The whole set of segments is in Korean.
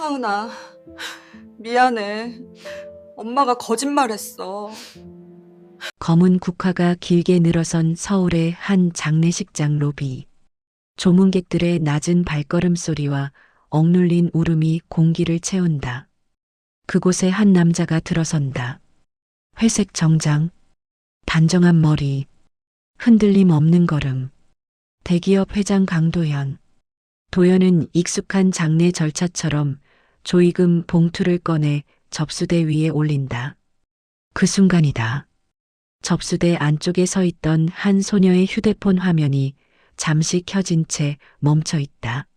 하은아, 미안해. 엄마가 거짓말했어. 검은 국화가 길게 늘어선 서울의 한 장례식장 로비. 조문객들의 낮은 발걸음 소리와 억눌린 울음이 공기를 채운다. 그곳에 한 남자가 들어선다. 회색 정장, 단정한 머리, 흔들림 없는 걸음. 대기업 회장 강도현. 도현은 익숙한 장례 절차처럼 조의금 봉투를 꺼내 접수대 위에 올린다. 그 순간이다. 접수대 안쪽에 서 있던 한 소녀의 휴대폰 화면이 잠시 켜진 채 멈춰 있다.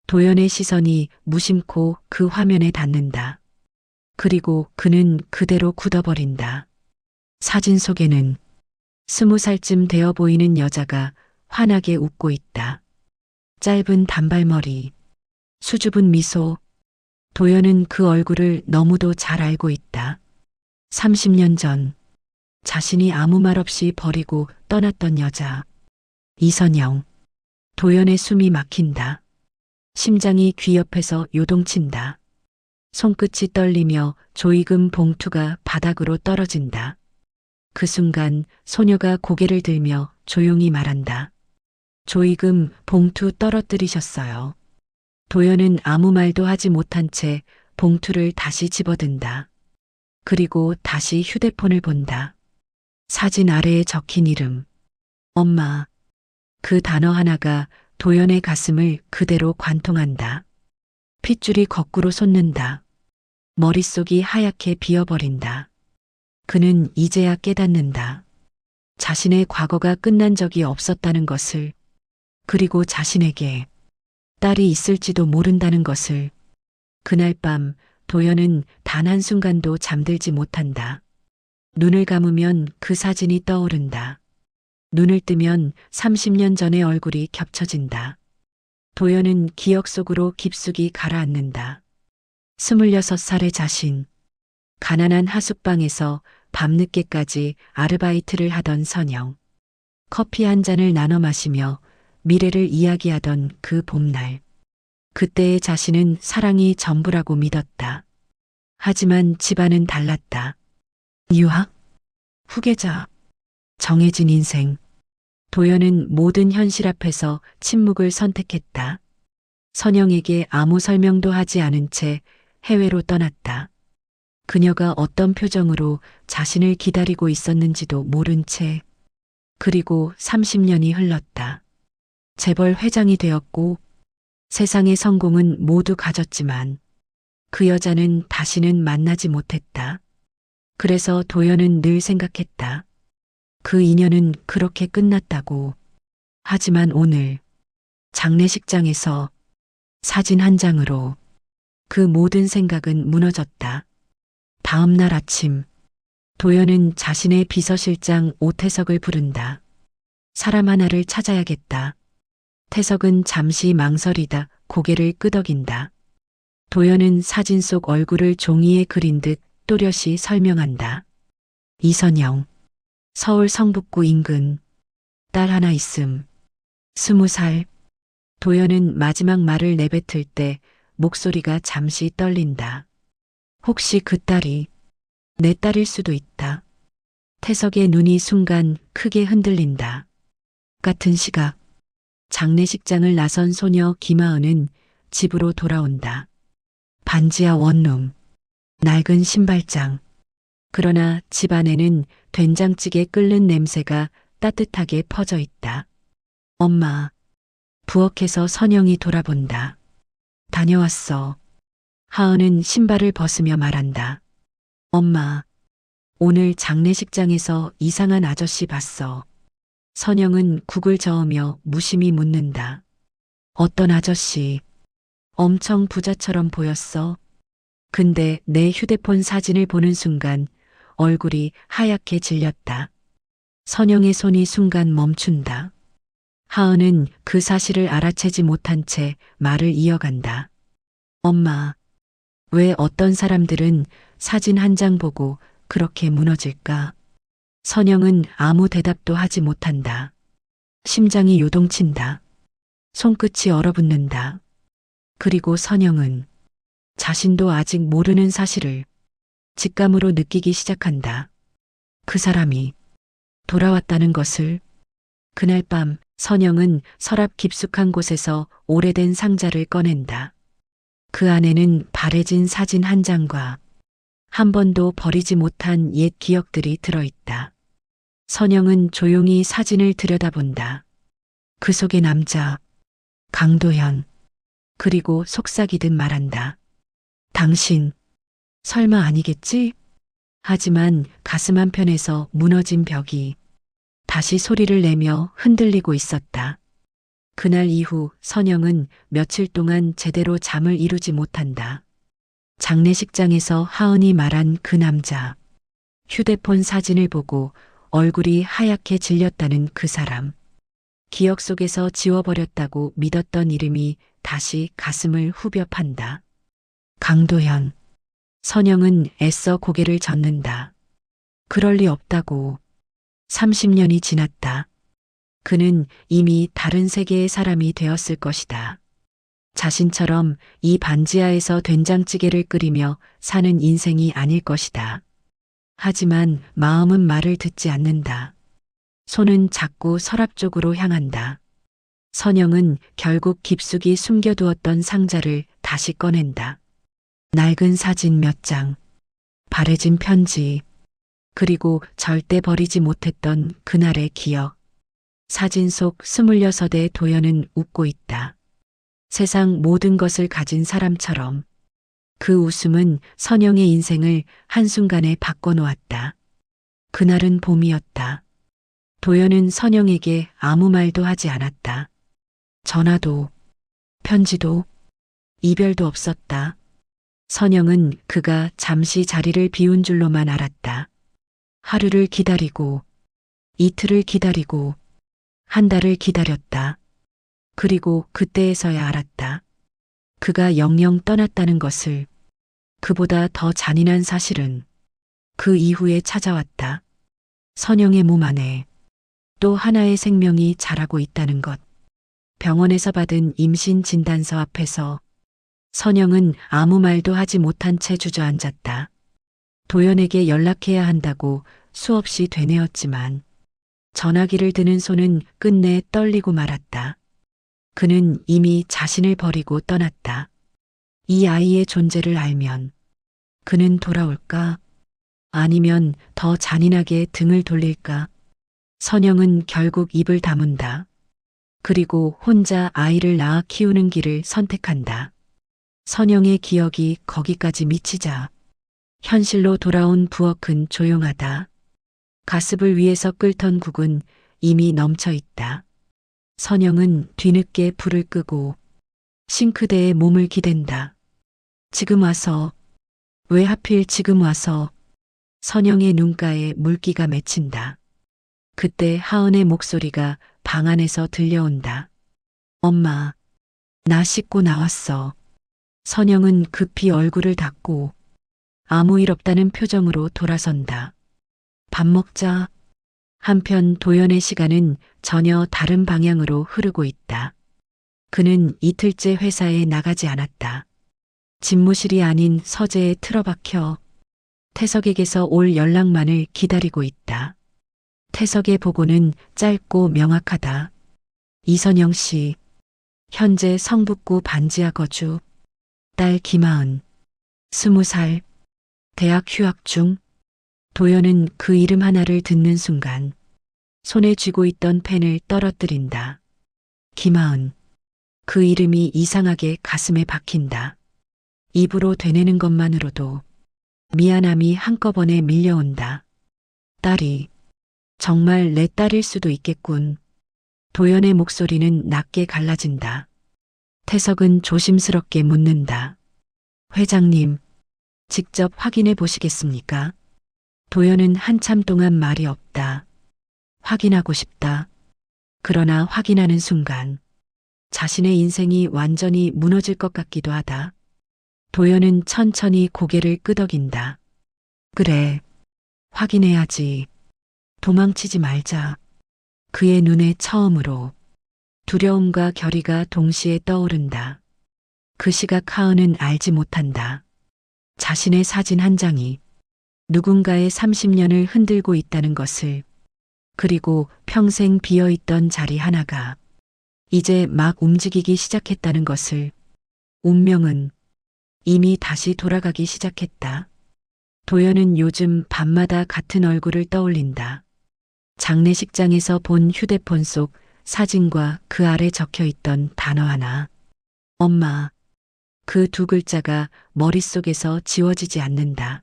도연의 시선이 무심코 그 화면에 닿는다. 그리고 그는 그대로 굳어버린다. 사진 속에는 20살쯤 되어 보이는 여자가 환하게 웃고 있다. 짧은 단발머리, 수줍은 미소. 도연은 그 얼굴을 너무도 잘 알고 있다. 30년 전 자신이 아무 말 없이 버리고 떠났던 여자. 이선영. 도연의 숨이 막힌다. 심장이 귀 옆에서 요동친다. 손끝이 떨리며 조의금 봉투가 바닥으로 떨어진다. 그 순간 소녀가 고개를 들며 조용히 말한다. 조의금 봉투 떨어뜨리셨어요. 도연은 아무 말도 하지 못한 채 봉투를 다시 집어든다. 그리고 다시 휴대폰을 본다. 사진 아래에 적힌 이름. 엄마. 그 단어 하나가 도연의 가슴을 그대로 관통한다. 핏줄이 거꾸로 솟는다. 머릿속이 하얗게 비어버린다. 그는 이제야 깨닫는다. 자신의 과거가 끝난 적이 없었다는 것을, 그리고 자신에게 딸이 있을지도 모른다는 것을. 그날 밤 도연은 단 한순간도 잠들지 못한다. 눈을 감으면 그 사진이 떠오른다. 눈을 뜨면 30년 전의 얼굴이 겹쳐진다. 도연은 기억 속으로 깊숙이 가라앉는다. 26살의 자신. 가난한 하숙방에서 밤늦게까지 아르바이트를 하던 선영. 커피 한 잔을 나눠 마시며 미래를 이야기하던 그 봄날. 그때의 자신은 사랑이 전부라고 믿었다. 하지만 집안은 달랐다. 유학? 후계자? 정해진 인생. 도연은 모든 현실 앞에서 침묵을 선택했다. 선영에게 아무 설명도 하지 않은 채 해외로 떠났다. 그녀가 어떤 표정으로 자신을 기다리고 있었는지도 모른 채. 그리고 30년이 흘렀다. 재벌 회장이 되었고 세상의 성공은 모두 가졌지만 그 여자는 다시는 만나지 못했다. 그래서 도연은 늘 생각했다. 그 인연은 그렇게 끝났다고. 하지만 오늘 장례식장에서 사진 한 장으로 그 모든 생각은 무너졌다. 다음 날 아침 도연은 자신의 비서실장 오태석을 부른다. 사람 하나를 찾아야겠다. 태석은 잠시 망설이다 고개를 끄덕인다. 도연은 사진 속 얼굴을 종이에 그린 듯 또렷이 설명한다. 이선영. 서울 성북구 인근. 딸 하나 있음. 20살. 도연은 마지막 말을 내뱉을 때 목소리가 잠시 떨린다. 혹시 그 딸이 내 딸일 수도 있다. 태석의 눈이 순간 크게 흔들린다. 같은 시각 장례식장을 나선 소녀 김하은은 집으로 돌아온다. 반지하 원룸, 낡은 신발장. 그러나 집 안에는 된장찌개 끓는 냄새가 따뜻하게 퍼져 있다. 엄마. 부엌에서 선영이 돌아본다. 다녀왔어. 하은은 신발을 벗으며 말한다. 엄마. 오늘 장례식장에서 이상한 아저씨 봤어. 선영은 국을 저으며 무심히 묻는다. 어떤 아저씨? 엄청 부자처럼 보였어. 근데 내 휴대폰 사진을 보는 순간 얼굴이 하얗게 질렸다. 선영의 손이 순간 멈춘다. 하은은 그 사실을 알아채지 못한 채 말을 이어간다. 엄마, 왜 어떤 사람들은 사진 한 장 보고 그렇게 무너질까? 선영은 아무 대답도 하지 못한다. 심장이 요동친다. 손끝이 얼어붙는다. 그리고 선영은 자신도 아직 모르는 사실을 직감으로 느끼기 시작한다. 그 사람이 돌아왔다는 것을. 그날 밤 선영은 서랍 깊숙한 곳에서 오래된 상자를 꺼낸다. 그 안에는 바래진 사진 한 장과 한 번도 버리지 못한 옛 기억들이 들어있다. 선영은 조용히 사진을 들여다본다. 그 속의 남자, 강도현. 그리고 속삭이듯 말한다. 당신, 설마 아니겠지? 하지만 가슴 한편에서 무너진 벽이 다시 소리를 내며 흔들리고 있었다. 그날 이후 선영은 며칠 동안 제대로 잠을 이루지 못한다. 장례식장에서 하은이 말한 그 남자, 휴대폰 사진을 보고 얼굴이 하얗게 질렸다는 그 사람, 기억 속에서 지워버렸다고 믿었던 이름이 다시 가슴을 후벼 판다. 강도현. 선영은 애써 고개를 젓는다. 그럴 리 없다고. 30년이 지났다. 그는 이미 다른 세계의 사람이 되었을 것이다. 자신처럼 이 반지하에서 된장찌개를 끓이며 사는 인생이 아닐 것이다. 하지만 마음은 말을 듣지 않는다. 손은 자꾸 서랍 쪽으로 향한다. 선영은 결국 깊숙이 숨겨두었던 상자를 다시 꺼낸다. 낡은 사진 몇 장, 바래진 편지, 그리고 절대 버리지 못했던 그날의 기억. 사진 속 26의 도연은 웃고 있다. 세상 모든 것을 가진 사람처럼. 그 웃음은 선영의 인생을 한순간에 바꿔놓았다. 그날은 봄이었다. 도연은 선영에게 아무 말도 하지 않았다. 전화도, 편지도, 이별도 없었다. 선영은 그가 잠시 자리를 비운 줄로만 알았다. 하루를 기다리고, 이틀을 기다리고, 한 달을 기다렸다. 그리고 그때에서야 알았다. 그가 영영 떠났다는 것을. 그보다 더 잔인한 사실은 그 이후에 찾아왔다. 선영의 몸 안에 또 하나의 생명이 자라고 있다는 것. 병원에서 받은 임신 진단서 앞에서 선영은 아무 말도 하지 못한 채 주저앉았다. 도연에게 연락해야 한다고 수없이 되뇌었지만 전화기를 드는 손은 끝내 떨리고 말았다. 그는 이미 자신을 버리고 떠났다. 이 아이의 존재를 알면 그는 돌아올까? 아니면 더 잔인하게 등을 돌릴까? 선영은 결국 입을 다문다. 그리고 혼자 아이를 낳아 키우는 길을 선택한다. 선영의 기억이 거기까지 미치자 현실로 돌아온 부엌은 조용하다. 가습을 위해서 끓던 국은 이미 넘쳐 있다. 선영은 뒤늦게 불을 끄고 싱크대에 몸을 기댄다. 지금 와서, 왜 하필 지금 와서. 선영의 눈가에 물기가 맺힌다. 그때 하은의 목소리가 방 안에서 들려온다. 엄마, 나 씻고 나왔어. 선영은 급히 얼굴을 닦고 아무 일 없다는 표정으로 돌아선다. 밥 먹자. 한편 도연의 시간은 전혀 다른 방향으로 흐르고 있다. 그는 이틀째 회사에 나가지 않았다. 집무실이 아닌 서재에 틀어박혀 태석에게서 올 연락만을 기다리고 있다. 태석의 보고는 짧고 명확하다. 이선영 씨, 현재 성북구 반지하 거주, 딸 김하은, 20살, 대학 휴학 중. 도연은 그 이름 하나를 듣는 순간 손에 쥐고 있던 펜을 떨어뜨린다. 김하은. 그 이름이 이상하게 가슴에 박힌다. 입으로 되뇌는 것만으로도 미안함이 한꺼번에 밀려온다. 딸이 정말 내 딸일 수도 있겠군. 도연의 목소리는 낮게 갈라진다. 태석은 조심스럽게 묻는다. 회장님, 직접 확인해 보시겠습니까? 도연은 한참 동안 말이 없다. 확인하고 싶다. 그러나 확인하는 순간 자신의 인생이 완전히 무너질 것 같기도 하다. 도연은 천천히 고개를 끄덕인다. 그래, 확인해야지. 도망치지 말자. 그의 눈에 처음으로 두려움과 결의가 동시에 떠오른다. 그 시각 하은은 알지 못한다. 자신의 사진 한 장이 누군가의 30년을 흔들고 있다는 것을, 그리고 평생 비어있던 자리 하나가 이제 막 움직이기 시작했다는 것을. 운명은 이미 다시 돌아가기 시작했다. 도연은 요즘 밤마다 같은 얼굴을 떠올린다. 장례식장에서 본 휴대폰 속 사진과 그 아래 적혀 있던 단어 하나. 엄마. 그 두 글자가 머릿속에서 지워지지 않는다.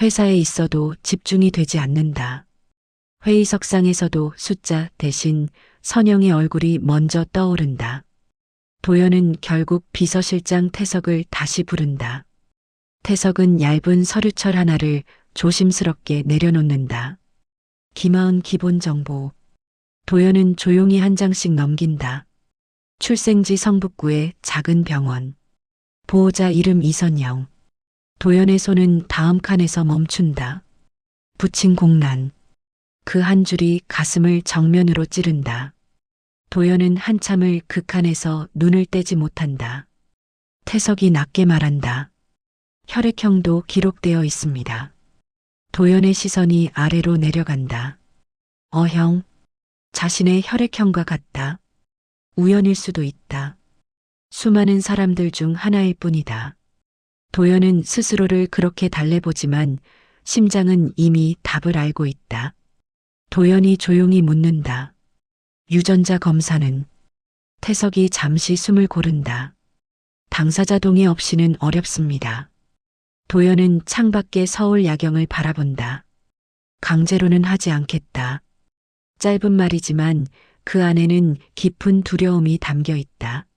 회사에 있어도 집중이 되지 않는다. 회의석상에서도 숫자 대신 선영의 얼굴이 먼저 떠오른다. 도연은 결국 비서실장 태석을 다시 부른다. 태석은 얇은 서류철 하나를 조심스럽게 내려놓는다. 김하은 기본정보. 도연은 조용히 한 장씩 넘긴다. 출생지 성북구의 작은 병원. 보호자 이름 이선영. 도연의 손은 다음 칸에서 멈춘다. 부친 공란. 그 한 줄이 가슴을 정면으로 찌른다. 도연은 한참을 그 칸에서 눈을 떼지 못한다. 태석이 낮게 말한다. 혈액형도 기록되어 있습니다. 도연의 시선이 아래로 내려간다. 형. 자신의 혈액형과 같다. 우연일 수도 있다. 수많은 사람들 중 하나일 뿐이다. 도연은 스스로를 그렇게 달래보지만 심장은 이미 답을 알고 있다. 도연이 조용히 묻는다. 유전자 검사는? 태석이 잠시 숨을 고른다. 당사자 동의 없이는 어렵습니다. 도연은 창밖의 서울 야경을 바라본다. 강제로는 하지 않겠다. 짧은 말이지만 그 안에는 깊은 두려움이 담겨 있다.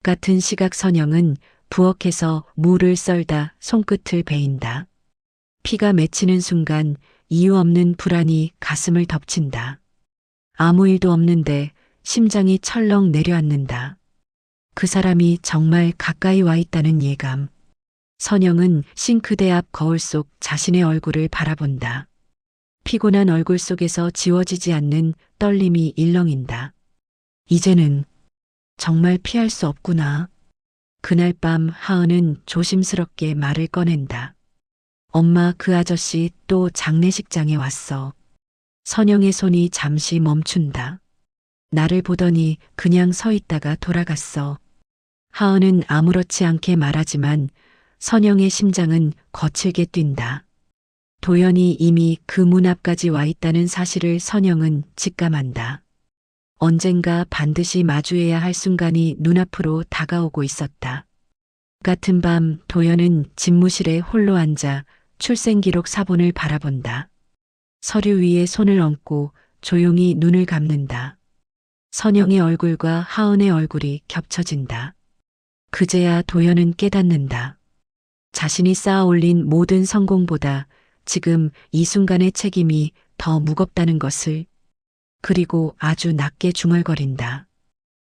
같은 시각 선영은 부엌에서 무를 썰다 손끝을 베인다. 피가 맺히는 순간 이유 없는 불안이 가슴을 덮친다. 아무 일도 없는데 심장이 철렁 내려앉는다. 그 사람이 정말 가까이 와 있다는 예감. 선영은 싱크대 앞 거울 속 자신의 얼굴을 바라본다. 피곤한 얼굴 속에서 지워지지 않는 떨림이 일렁인다. 이제는 정말 피할 수 없구나. 그날 밤 하은은 조심스럽게 말을 꺼낸다. 엄마, 그 아저씨 또 장례식장에 왔어. 선영의 손이 잠시 멈춘다. 나를 보더니 그냥 서 있다가 돌아갔어. 하은은 아무렇지 않게 말하지만 선영의 심장은 거칠게 뛴다. 도연이 이미 그 문 앞까지 와 있다는 사실을 선영은 직감한다. 언젠가 반드시 마주해야 할 순간이 눈앞으로 다가오고 있었다. 같은 밤 도연은 집무실에 홀로 앉아 출생기록 사본을 바라본다. 서류 위에 손을 얹고 조용히 눈을 감는다. 선영의 얼굴과 하은의 얼굴이 겹쳐진다. 그제야 도연은 깨닫는다. 자신이 쌓아 올린 모든 성공보다 지금 이 순간의 책임이 더 무겁다는 것을. 그리고 아주 낮게 중얼거린다.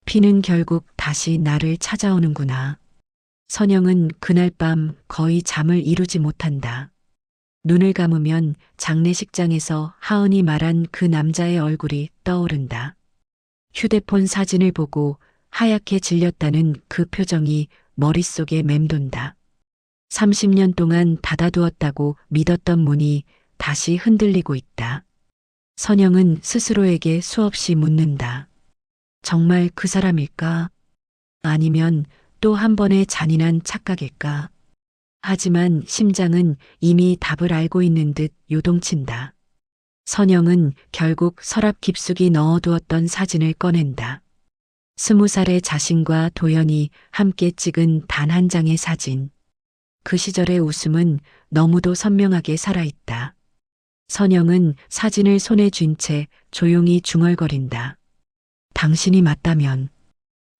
피는 결국 다시 나를 찾아오는구나. 선영은 그날 밤 거의 잠을 이루지 못한다. 눈을 감으면 장례식장에서 하은이 말한 그 남자의 얼굴이 떠오른다. 휴대폰 사진을 보고 하얗게 질렸다는 그 표정이 머릿속에 맴돈다. 30년 동안 닫아두었다고 믿었던 문이 다시 흔들리고 있다. 선영은 스스로에게 수없이 묻는다. 정말 그 사람일까? 아니면 또 한 번의 잔인한 착각일까? 하지만 심장은 이미 답을 알고 있는 듯 요동친다. 선영은 결국 서랍 깊숙이 넣어두었던 사진을 꺼낸다. 20살의 자신과 도연이 함께 찍은 단 한 장의 사진. 그 시절의 웃음은 너무도 선명하게 살아있다. 선영은 사진을 손에 쥔 채 조용히 중얼거린다. 당신이 맞다면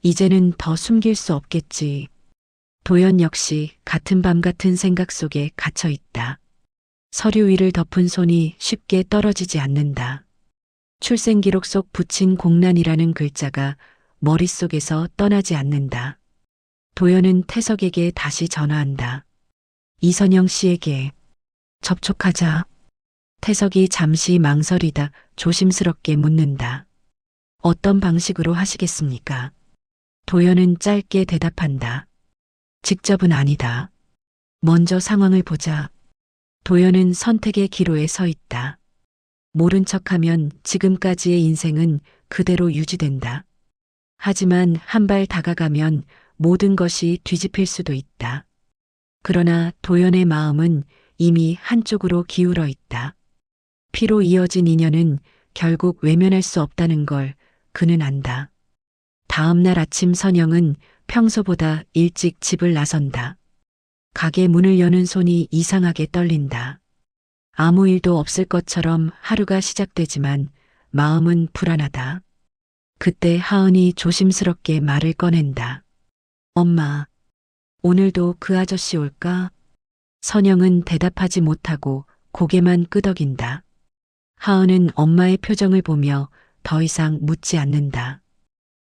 이제는 더 숨길 수 없겠지. 도연 역시 같은 밤 같은 생각 속에 갇혀 있다. 서류 위를 덮은 손이 쉽게 떨어지지 않는다. 출생기록 속 붙인 공란이라는 글자가 머릿속에서 떠나지 않는다. 도연은 태석에게 다시 전화한다. 이선영 씨에게 접촉하자. 태석이 잠시 망설이다 조심스럽게 묻는다. 어떤 방식으로 하시겠습니까? 도연은 짧게 대답한다. 직접은 아니다. 먼저 상황을 보자. 도연은 선택의 기로에 서 있다. 모른 척하면 지금까지의 인생은 그대로 유지된다. 하지만 한 발 다가가면 모든 것이 뒤집힐 수도 있다. 그러나 도연의 마음은 이미 한쪽으로 기울어 있다. 피로 이어진 인연은 결국 외면할 수 없다는 걸 그는 안다. 다음 날 아침 선영은 평소보다 일찍 집을 나선다. 가게 문을 여는 손이 이상하게 떨린다. 아무 일도 없을 것처럼 하루가 시작되지만 마음은 불안하다. 그때 하은이 조심스럽게 말을 꺼낸다. 엄마, 오늘도 그 아저씨 올까? 선영은 대답하지 못하고 고개만 끄덕인다. 하은은 엄마의 표정을 보며 더 이상 묻지 않는다.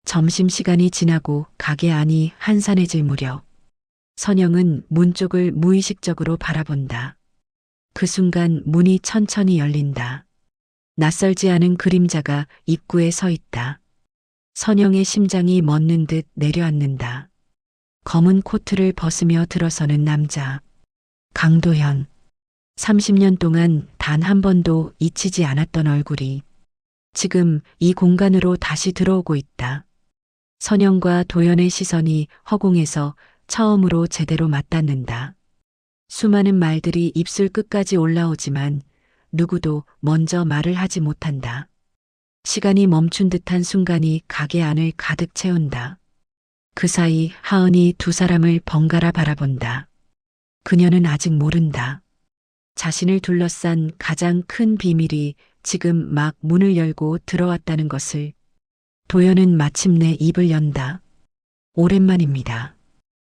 점심시간이 지나고 가게 안이 한산해질 무렵 선영은 문 쪽을 무의식적으로 바라본다. 그 순간 문이 천천히 열린다. 낯설지 않은 그림자가 입구에 서 있다. 선영의 심장이 멎는 듯 내려앉는다. 검은 코트를 벗으며 들어서는 남자. 강도현. 30년 동안 단 한 번도 잊히지 않았던 얼굴이 지금 이 공간으로 다시 들어오고 있다. 선영과 도연의 시선이 허공에서 처음으로 제대로 맞닿는다. 수많은 말들이 입술 끝까지 올라오지만 누구도 먼저 말을 하지 못한다. 시간이 멈춘 듯한 순간이 가게 안을 가득 채운다. 그 사이 하은이 두 사람을 번갈아 바라본다. 그녀는 아직 모른다. 자신을 둘러싼 가장 큰 비밀이 지금 막 문을 열고 들어왔다는 것을. 도연은 마침내 입을 연다. 오랜만입니다.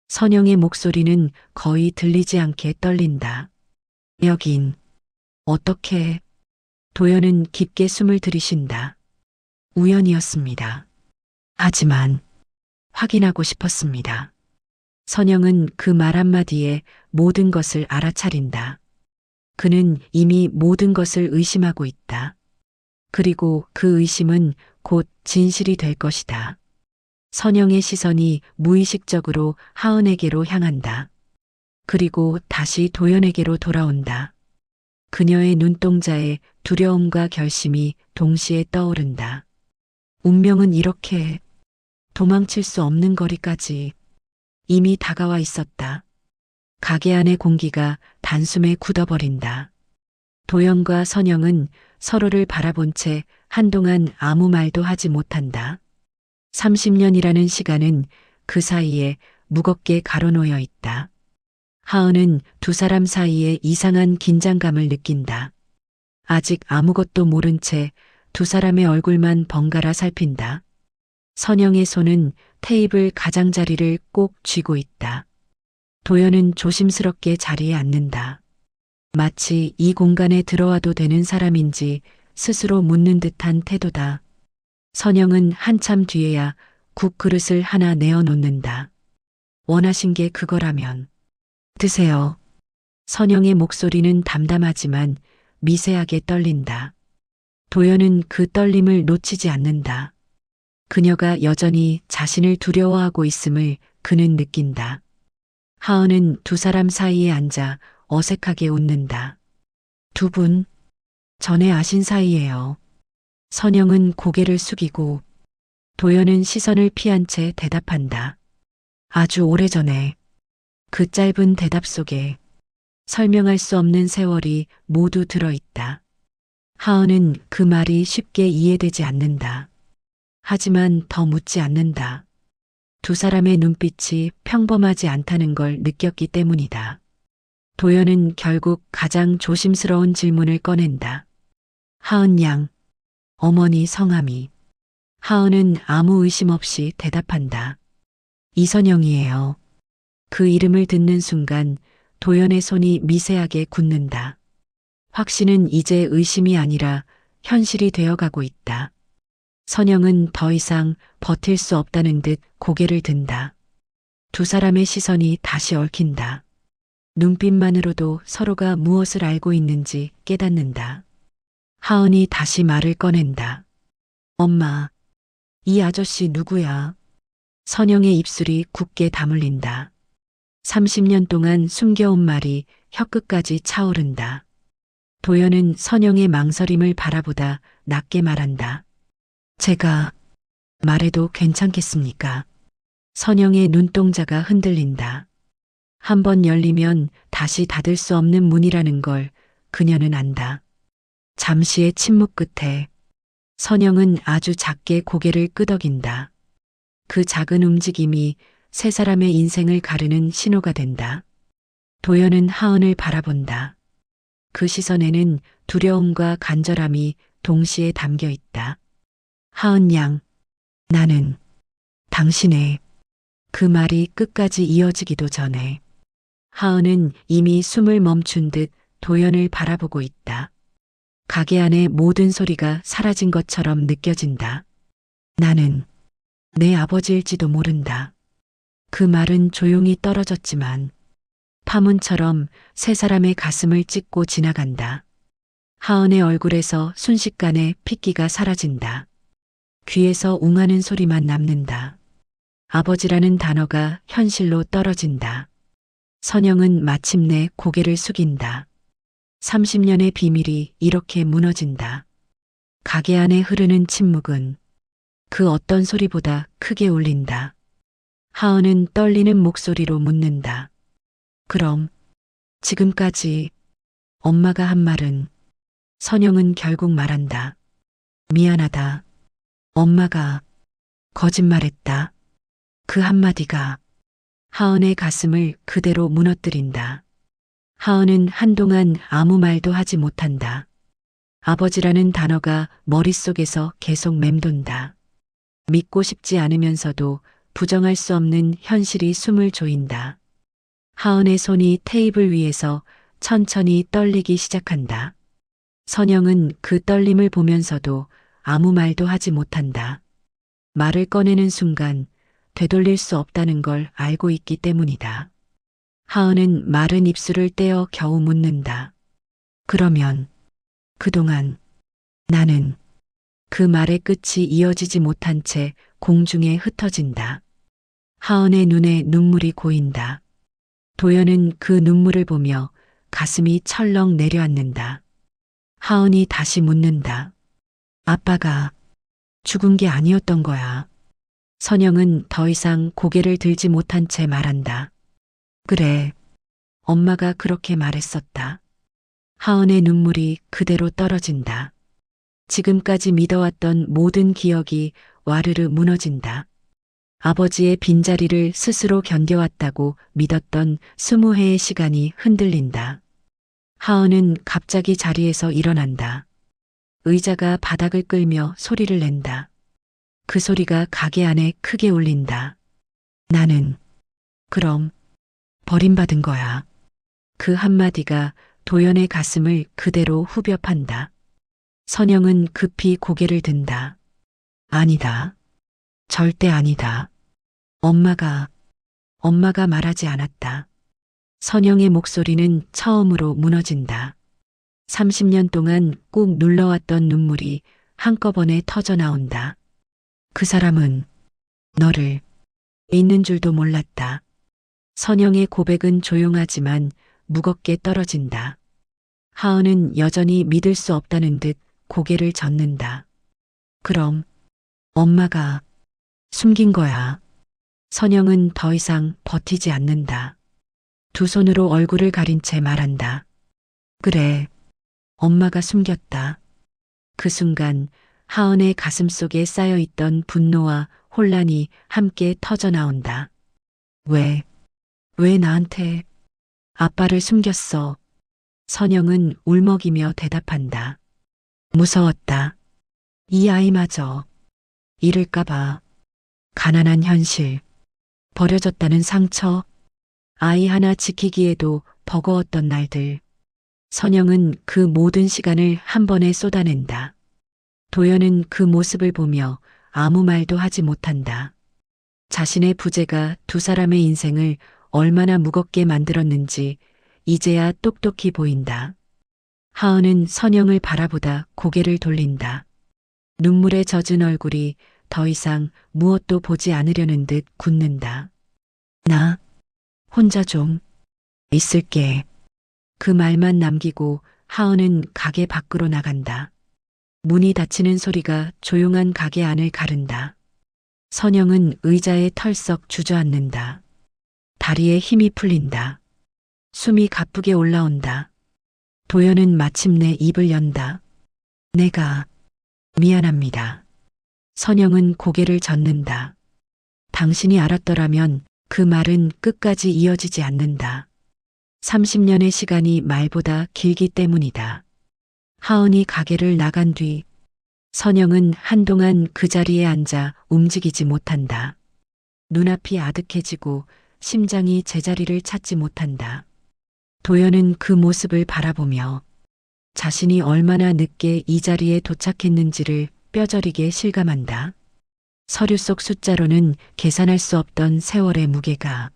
선영의 목소리는 거의 들리지 않게 떨린다. 여긴 어떻게? 도연은 깊게 숨을 들이쉰다. 우연이었습니다. 하지만 확인하고 싶었습니다. 선영은 그 말 한마디에 모든 것을 알아차린다. 그는 이미 모든 것을 의심하고 있다. 그리고 그 의심은 곧 진실이 될 것이다. 선영의 시선이 무의식적으로 하은에게로 향한다. 그리고 다시 도연에게로 돌아온다. 그녀의 눈동자에 두려움과 결심이 동시에 떠오른다. 운명은 이렇게 도망칠 수 없는 거리까지 이미 다가와 있었다. 가게 안의 공기가 단숨에 굳어버린다. 도연과 선영은 서로를 바라본 채 한동안 아무 말도 하지 못한다. 30년이라는 시간은 그 사이에 무겁게 가로놓여 있다. 하은은 두 사람 사이에 이상한 긴장감을 느낀다. 아직 아무것도 모른 채 두 사람의 얼굴만 번갈아 살핀다. 선영의 손은 테이블 가장자리를 꼭 쥐고 있다. 도연은 조심스럽게 자리에 앉는다. 마치 이 공간에 들어와도 되는 사람인지 스스로 묻는 듯한 태도다. 선영은 한참 뒤에야 국 그릇을 하나 내어놓는다. 원하신 게 그거라면 드세요. 선영의 목소리는 담담하지만 미세하게 떨린다. 도연은 그 떨림을 놓치지 않는다. 그녀가 여전히 자신을 두려워하고 있음을 그는 느낀다. 하은은 두 사람 사이에 앉아 어색하게 웃는다. 두 분 전에 아신 사이예요. 선영은 고개를 숙이고 도연은 시선을 피한 채 대답한다. 아주 오래전에. 그 짧은 대답 속에 설명할 수 없는 세월이 모두 들어있다. 하은은 그 말이 쉽게 이해되지 않는다. 하지만 더 묻지 않는다. 두 사람의 눈빛이 평범하지 않다는 걸 느꼈기 때문이다. 도연은 결국 가장 조심스러운 질문을 꺼낸다. 하은 양, 어머니 성함이. 하은은 아무 의심 없이 대답한다. 이선영이에요. 그 이름을 듣는 순간 도연의 손이 미세하게 굳는다. 확신은 이제 의심이 아니라 현실이 되어가고 있다. 선영은 더 이상 버틸 수 없다는 듯 고개를 든다. 두 사람의 시선이 다시 얽힌다. 눈빛만으로도 서로가 무엇을 알고 있는지 깨닫는다. 하은이 다시 말을 꺼낸다. 엄마, 이 아저씨 누구야? 선영의 입술이 굳게 다물린다. 30년 동안 숨겨온 말이 혀끝까지 차오른다. 도연은 선영의 망설임을 바라보다 낮게 말한다. 제가 말해도 괜찮겠습니까? 선영의 눈동자가 흔들린다. 한 번 열리면 다시 닫을 수 없는 문이라는 걸 그녀는 안다. 잠시의 침묵 끝에 선영은 아주 작게 고개를 끄덕인다. 그 작은 움직임이 세 사람의 인생을 가르는 신호가 된다. 도연은 하은을 바라본다. 그 시선에는 두려움과 간절함이 동시에 담겨 있다. 하은 양, 나는 당신의 그 말이 끝까지 이어지기도 전에 하은은 이미 숨을 멈춘 듯 도연을 바라보고 있다. 가게 안의 모든 소리가 사라진 것처럼 느껴진다. 나는 내 아버지일지도 모른다. 그 말은 조용히 떨어졌지만 파문처럼 세 사람의 가슴을 찢고 지나간다. 하은의 얼굴에서 순식간에 핏기가 사라진다. 귀에서 웅하는 소리만 남는다. 아버지라는 단어가 현실로 떨어진다. 선영은 마침내 고개를 숙인다. 30년의 비밀이 이렇게 무너진다. 가게 안에 흐르는 침묵은 그 어떤 소리보다 크게 울린다. 하은은 떨리는 목소리로 묻는다. 그럼 지금까지 엄마가 한 말은? 선영은 결국 말한다. 미안하다. 엄마가 거짓말했다. 그 한마디가 하은의 가슴을 그대로 무너뜨린다. 하은은 한동안 아무 말도 하지 못한다. 아버지라는 단어가 머릿속에서 계속 맴돈다. 믿고 싶지 않으면서도 부정할 수 없는 현실이 숨을 조인다. 하은의 손이 테이블 위에서 천천히 떨리기 시작한다. 선영은 그 떨림을 보면서도 아무 말도 하지 못한다. 말을 꺼내는 순간 되돌릴 수 없다는 걸 알고 있기 때문이다. 하은은 마른 입술을 떼어 겨우 묻는다. 그러면 그동안 나는 그 말의 끝이 이어지지 못한 채 공중에 흩어진다. 하은의 눈에 눈물이 고인다. 도연은 그 눈물을 보며 가슴이 철렁 내려앉는다. 하은이 다시 묻는다. 아빠가 죽은 게 아니었던 거야. 선영은 더 이상 고개를 들지 못한 채 말한다. 그래, 엄마가 그렇게 말했었다. 하은의 눈물이 그대로 떨어진다. 지금까지 믿어왔던 모든 기억이 와르르 무너진다. 아버지의 빈자리를 스스로 견뎌왔다고 믿었던 20해의 시간이 흔들린다. 하은은 갑자기 자리에서 일어난다. 의자가 바닥을 끌며 소리를 낸다. 그 소리가 가게 안에 크게 울린다. 나는 그럼 버림받은 거야. 그 한마디가 도연의 가슴을 그대로 후벼 판다. 선영은 급히 고개를 든다. 아니다. 절대 아니다. 엄마가 말하지 않았다. 선영의 목소리는 처음으로 무너진다. 30년 동안 꾹 눌러왔던 눈물이 한꺼번에 터져 나온다. 그 사람은 너를 믿는 줄도 몰랐다. 선영의 고백은 조용하지만 무겁게 떨어진다. 하은은 여전히 믿을 수 없다는 듯 고개를 젓는다. 그럼 엄마가 숨긴 거야. 선영은 더 이상 버티지 않는다. 두 손으로 얼굴을 가린 채 말한다. 그래, 엄마가 숨겼다. 그 순간 하은의 가슴 속에 쌓여있던 분노와 혼란이 함께 터져 나온다. 왜 나한테 아빠를 숨겼어? 선영은 울먹이며 대답한다. 무서웠다. 이 아이마저 잃을까봐. 가난한 현실, 버려졌다는 상처, 아이 하나 지키기에도 버거웠던 날들. 선영은 그 모든 시간을 한 번에 쏟아낸다. 도연은 그 모습을 보며 아무 말도 하지 못한다. 자신의 부재가 두 사람의 인생을 얼마나 무겁게 만들었는지 이제야 똑똑히 보인다. 하은은 선영을 바라보다 고개를 돌린다. 눈물에 젖은 얼굴이 더 이상 무엇도 보지 않으려는 듯 굳는다. 나 혼자 좀 있을게. 그 말만 남기고 하은은 가게 밖으로 나간다. 문이 닫히는 소리가 조용한 가게 안을 가른다. 선영은 의자에 털썩 주저앉는다. 다리에 힘이 풀린다. 숨이 가쁘게 올라온다. 도연은 마침내 입을 연다. 내가 미안합니다. 선영은 고개를 젓는다. 당신이 알았더라면 그 말은 끝까지 이어지지 않는다. 30년의 시간이 말보다 길기 때문이다. 하은이 가게를 나간 뒤 선영은 한동안 그 자리에 앉아 움직이지 못한다. 눈앞이 아득해지고 심장이 제자리를 찾지 못한다. 도연은 그 모습을 바라보며 자신이 얼마나 늦게 이 자리에 도착했는지를 뼈저리게 실감한다. 서류 속 숫자로는 계산할 수 없던 세월의 무게가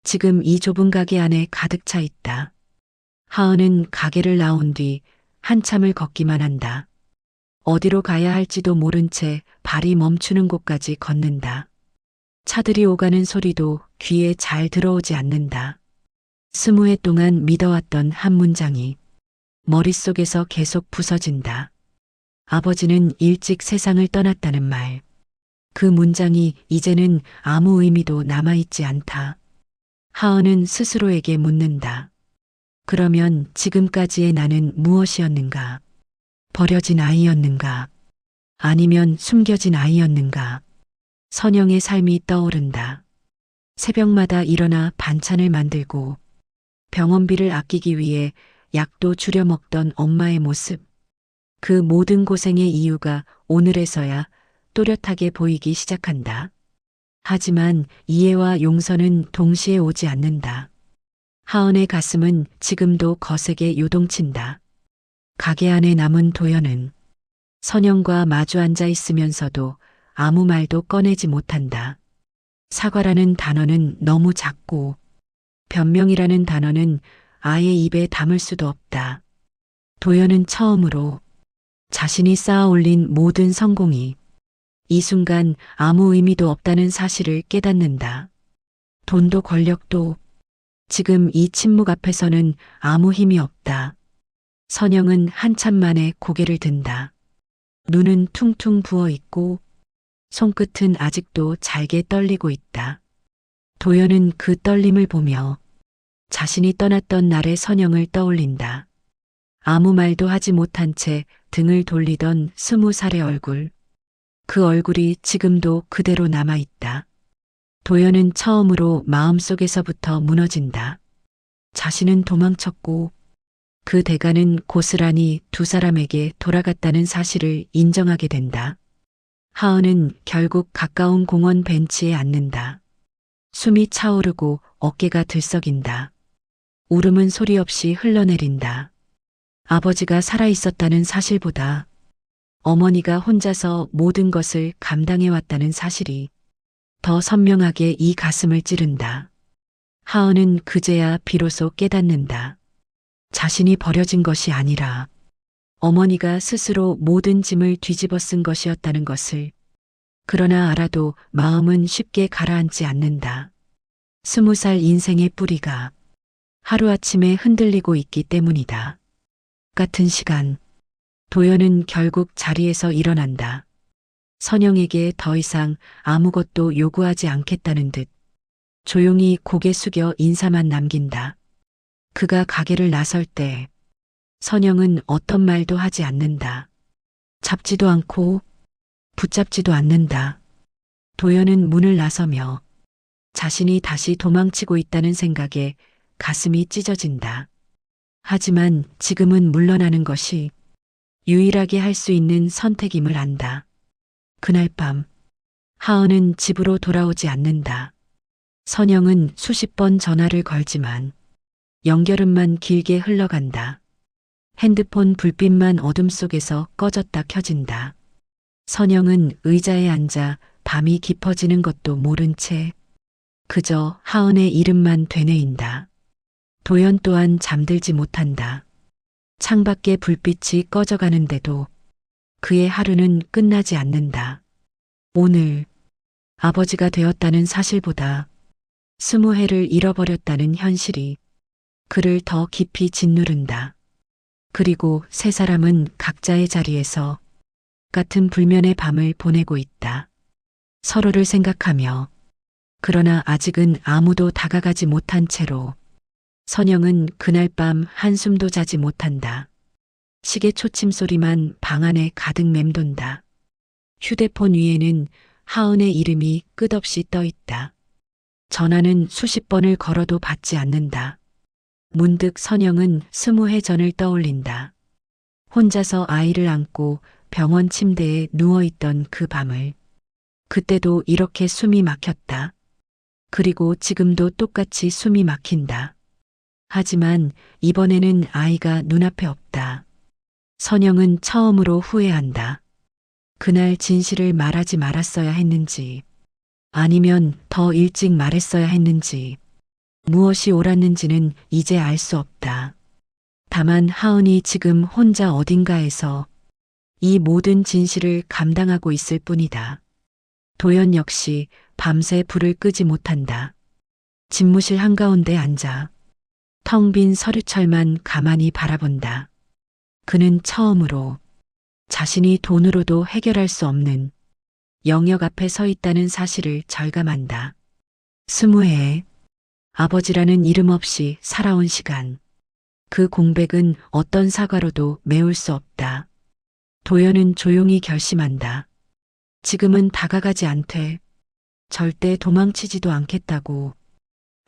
지금 이 좁은 가게 안에 가득 차 있다. 하은은 가게를 나온 뒤 한참을 걷기만 한다. 어디로 가야 할지도 모른 채 발이 멈추는 곳까지 걷는다. 차들이 오가는 소리도 귀에 잘 들어오지 않는다. 20해 동안 믿어왔던 한 문장이 머릿속에서 계속 부서진다. 아버지는 일찍 세상을 떠났다는 말. 그 문장이 이제는 아무 의미도 남아있지 않다. 하은은 스스로에게 묻는다. 그러면 지금까지의 나는 무엇이었는가? 버려진 아이였는가? 아니면 숨겨진 아이였는가? 선영의 삶이 떠오른다. 새벽마다 일어나 반찬을 만들고 병원비를 아끼기 위해 약도 줄여 먹던 엄마의 모습. 그 모든 고생의 이유가 오늘에서야 또렷하게 보이기 시작한다. 하지만 이해와 용서는 동시에 오지 않는다. 하은의 가슴은 지금도 거세게 요동친다. 가게 안에 남은 도연은 선영과 마주 앉아 있으면서도 아무 말도 꺼내지 못한다. 사과라는 단어는 너무 작고 변명이라는 단어는 아예 입에 담을 수도 없다. 도연은 처음으로 자신이 쌓아 올린 모든 성공이 이 순간 아무 의미도 없다는 사실을 깨닫는다. 돈도 권력도 지금 이 침묵 앞에서는 아무 힘이 없다. 선영은 한참 만에 고개를 든다. 눈은 퉁퉁 부어 있고 손끝은 아직도 잘게 떨리고 있다. 도연은 그 떨림을 보며 자신이 떠났던 날의 선영을 떠올린다. 아무 말도 하지 못한 채 등을 돌리던 20살의 얼굴. 그 얼굴이 지금도 그대로 남아있다. 도연은 처음으로 마음속에서부터 무너진다. 자신은 도망쳤고 그 대가는 고스란히 두 사람에게 돌아갔다는 사실을 인정하게 된다. 하은은 결국 가까운 공원 벤치에 앉는다. 숨이 차오르고 어깨가 들썩인다. 울음은 소리 없이 흘러내린다. 아버지가 살아있었다는 사실보다 어머니가 혼자서 모든 것을 감당해왔다는 사실이 더 선명하게 이 가슴을 찌른다. 하은은 그제야 비로소 깨닫는다. 자신이 버려진 것이 아니라 어머니가 스스로 모든 짐을 뒤집어 쓴 것이었다는 것을. 그러나 알아도 마음은 쉽게 가라앉지 않는다. 20살 인생의 뿌리가 하루아침에 흔들리고 있기 때문이다. 같은 시간, 도연은 결국 자리에서 일어난다. 선영에게 더 이상 아무것도 요구하지 않겠다는 듯 조용히 고개 숙여 인사만 남긴다. 그가 가게를 나설 때 선영은 어떤 말도 하지 않는다. 잡지도 않고 붙잡지도 않는다. 도연은 문을 나서며 자신이 다시 도망치고 있다는 생각에 가슴이 찢어진다. 하지만 지금은 물러나는 것이 유일하게 할 수 있는 선택임을 안다. 그날 밤 하은은 집으로 돌아오지 않는다. 선영은 수십 번 전화를 걸지만 연결음만 길게 흘러간다. 핸드폰 불빛만 어둠 속에서 꺼졌다 켜진다. 선영은 의자에 앉아 밤이 깊어지는 것도 모른 채 그저 하은의 이름만 되뇌인다. 도연 또한 잠들지 못한다. 창밖에 불빛이 꺼져가는데도 그의 하루는 끝나지 않는다. 오늘 아버지가 되었다는 사실보다 20해를 잃어버렸다는 현실이 그를 더 깊이 짓누른다. 그리고 세 사람은 각자의 자리에서 같은 불면의 밤을 보내고 있다. 서로를 생각하며. 그러나 아직은 아무도 다가가지 못한 채로 선영은 그날 밤 한숨도 자지 못한다. 시계 초침 소리만 방 안에 가득 맴돈다. 휴대폰 위에는 하은의 이름이 끝없이 떠 있다. 전화는 수십 번을 걸어도 받지 않는다. 문득 선영은 20해 전을 떠올린다. 혼자서 아이를 안고 병원 침대에 누워있던 그 밤을. 그때도 이렇게 숨이 막혔다. 그리고 지금도 똑같이 숨이 막힌다. 하지만 이번에는 아이가 눈앞에 없다. 선영은 처음으로 후회한다. 그날 진실을 말하지 말았어야 했는지, 아니면 더 일찍 말했어야 했는지, 무엇이 옳았는지는 이제 알 수 없다. 다만 하은이 지금 혼자 어딘가에서 이 모든 진실을 감당하고 있을 뿐이다. 도연 역시 밤새 불을 끄지 못한다. 집무실 한가운데 앉아 텅 빈 서류철만 가만히 바라본다. 그는 처음으로 자신이 돈으로도 해결할 수 없는 영역 앞에 서 있다는 사실을 절감한다. 20해 아버지라는 이름 없이 살아온 시간. 그 공백은 어떤 사과로도 메울 수 없다. 도연은 조용히 결심한다. 지금은 다가가지 않되 절대 도망치지도 않겠다고.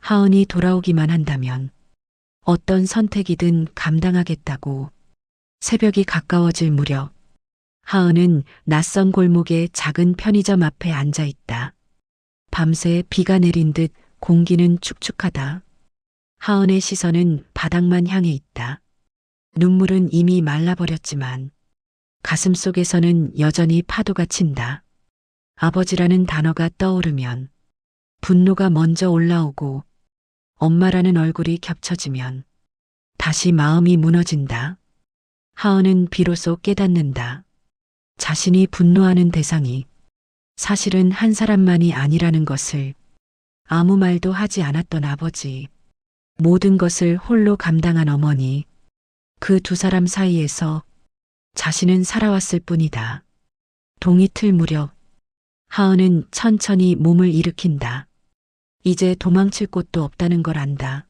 하은이 돌아오기만 한다면 어떤 선택이든 감당하겠다고. 새벽이 가까워질 무렵 하은은 낯선 골목의 작은 편의점 앞에 앉아 있다. 밤새 비가 내린 듯 공기는 축축하다. 하은의 시선은 바닥만 향해 있다. 눈물은 이미 말라버렸지만 가슴 속에서는 여전히 파도가 친다. 아버지라는 단어가 떠오르면 분노가 먼저 올라오고 엄마라는 얼굴이 겹쳐지면 다시 마음이 무너진다. 하은은 비로소 깨닫는다. 자신이 분노하는 대상이 사실은 한 사람만이 아니라는 것을. 아무 말도 하지 않았던 아버지, 모든 것을 홀로 감당한 어머니, 그 두 사람 사이에서 자신은 살아왔을 뿐이다. 동이틀 무렵 하은은 천천히 몸을 일으킨다. 이제 도망칠 곳도 없다는 걸 안다.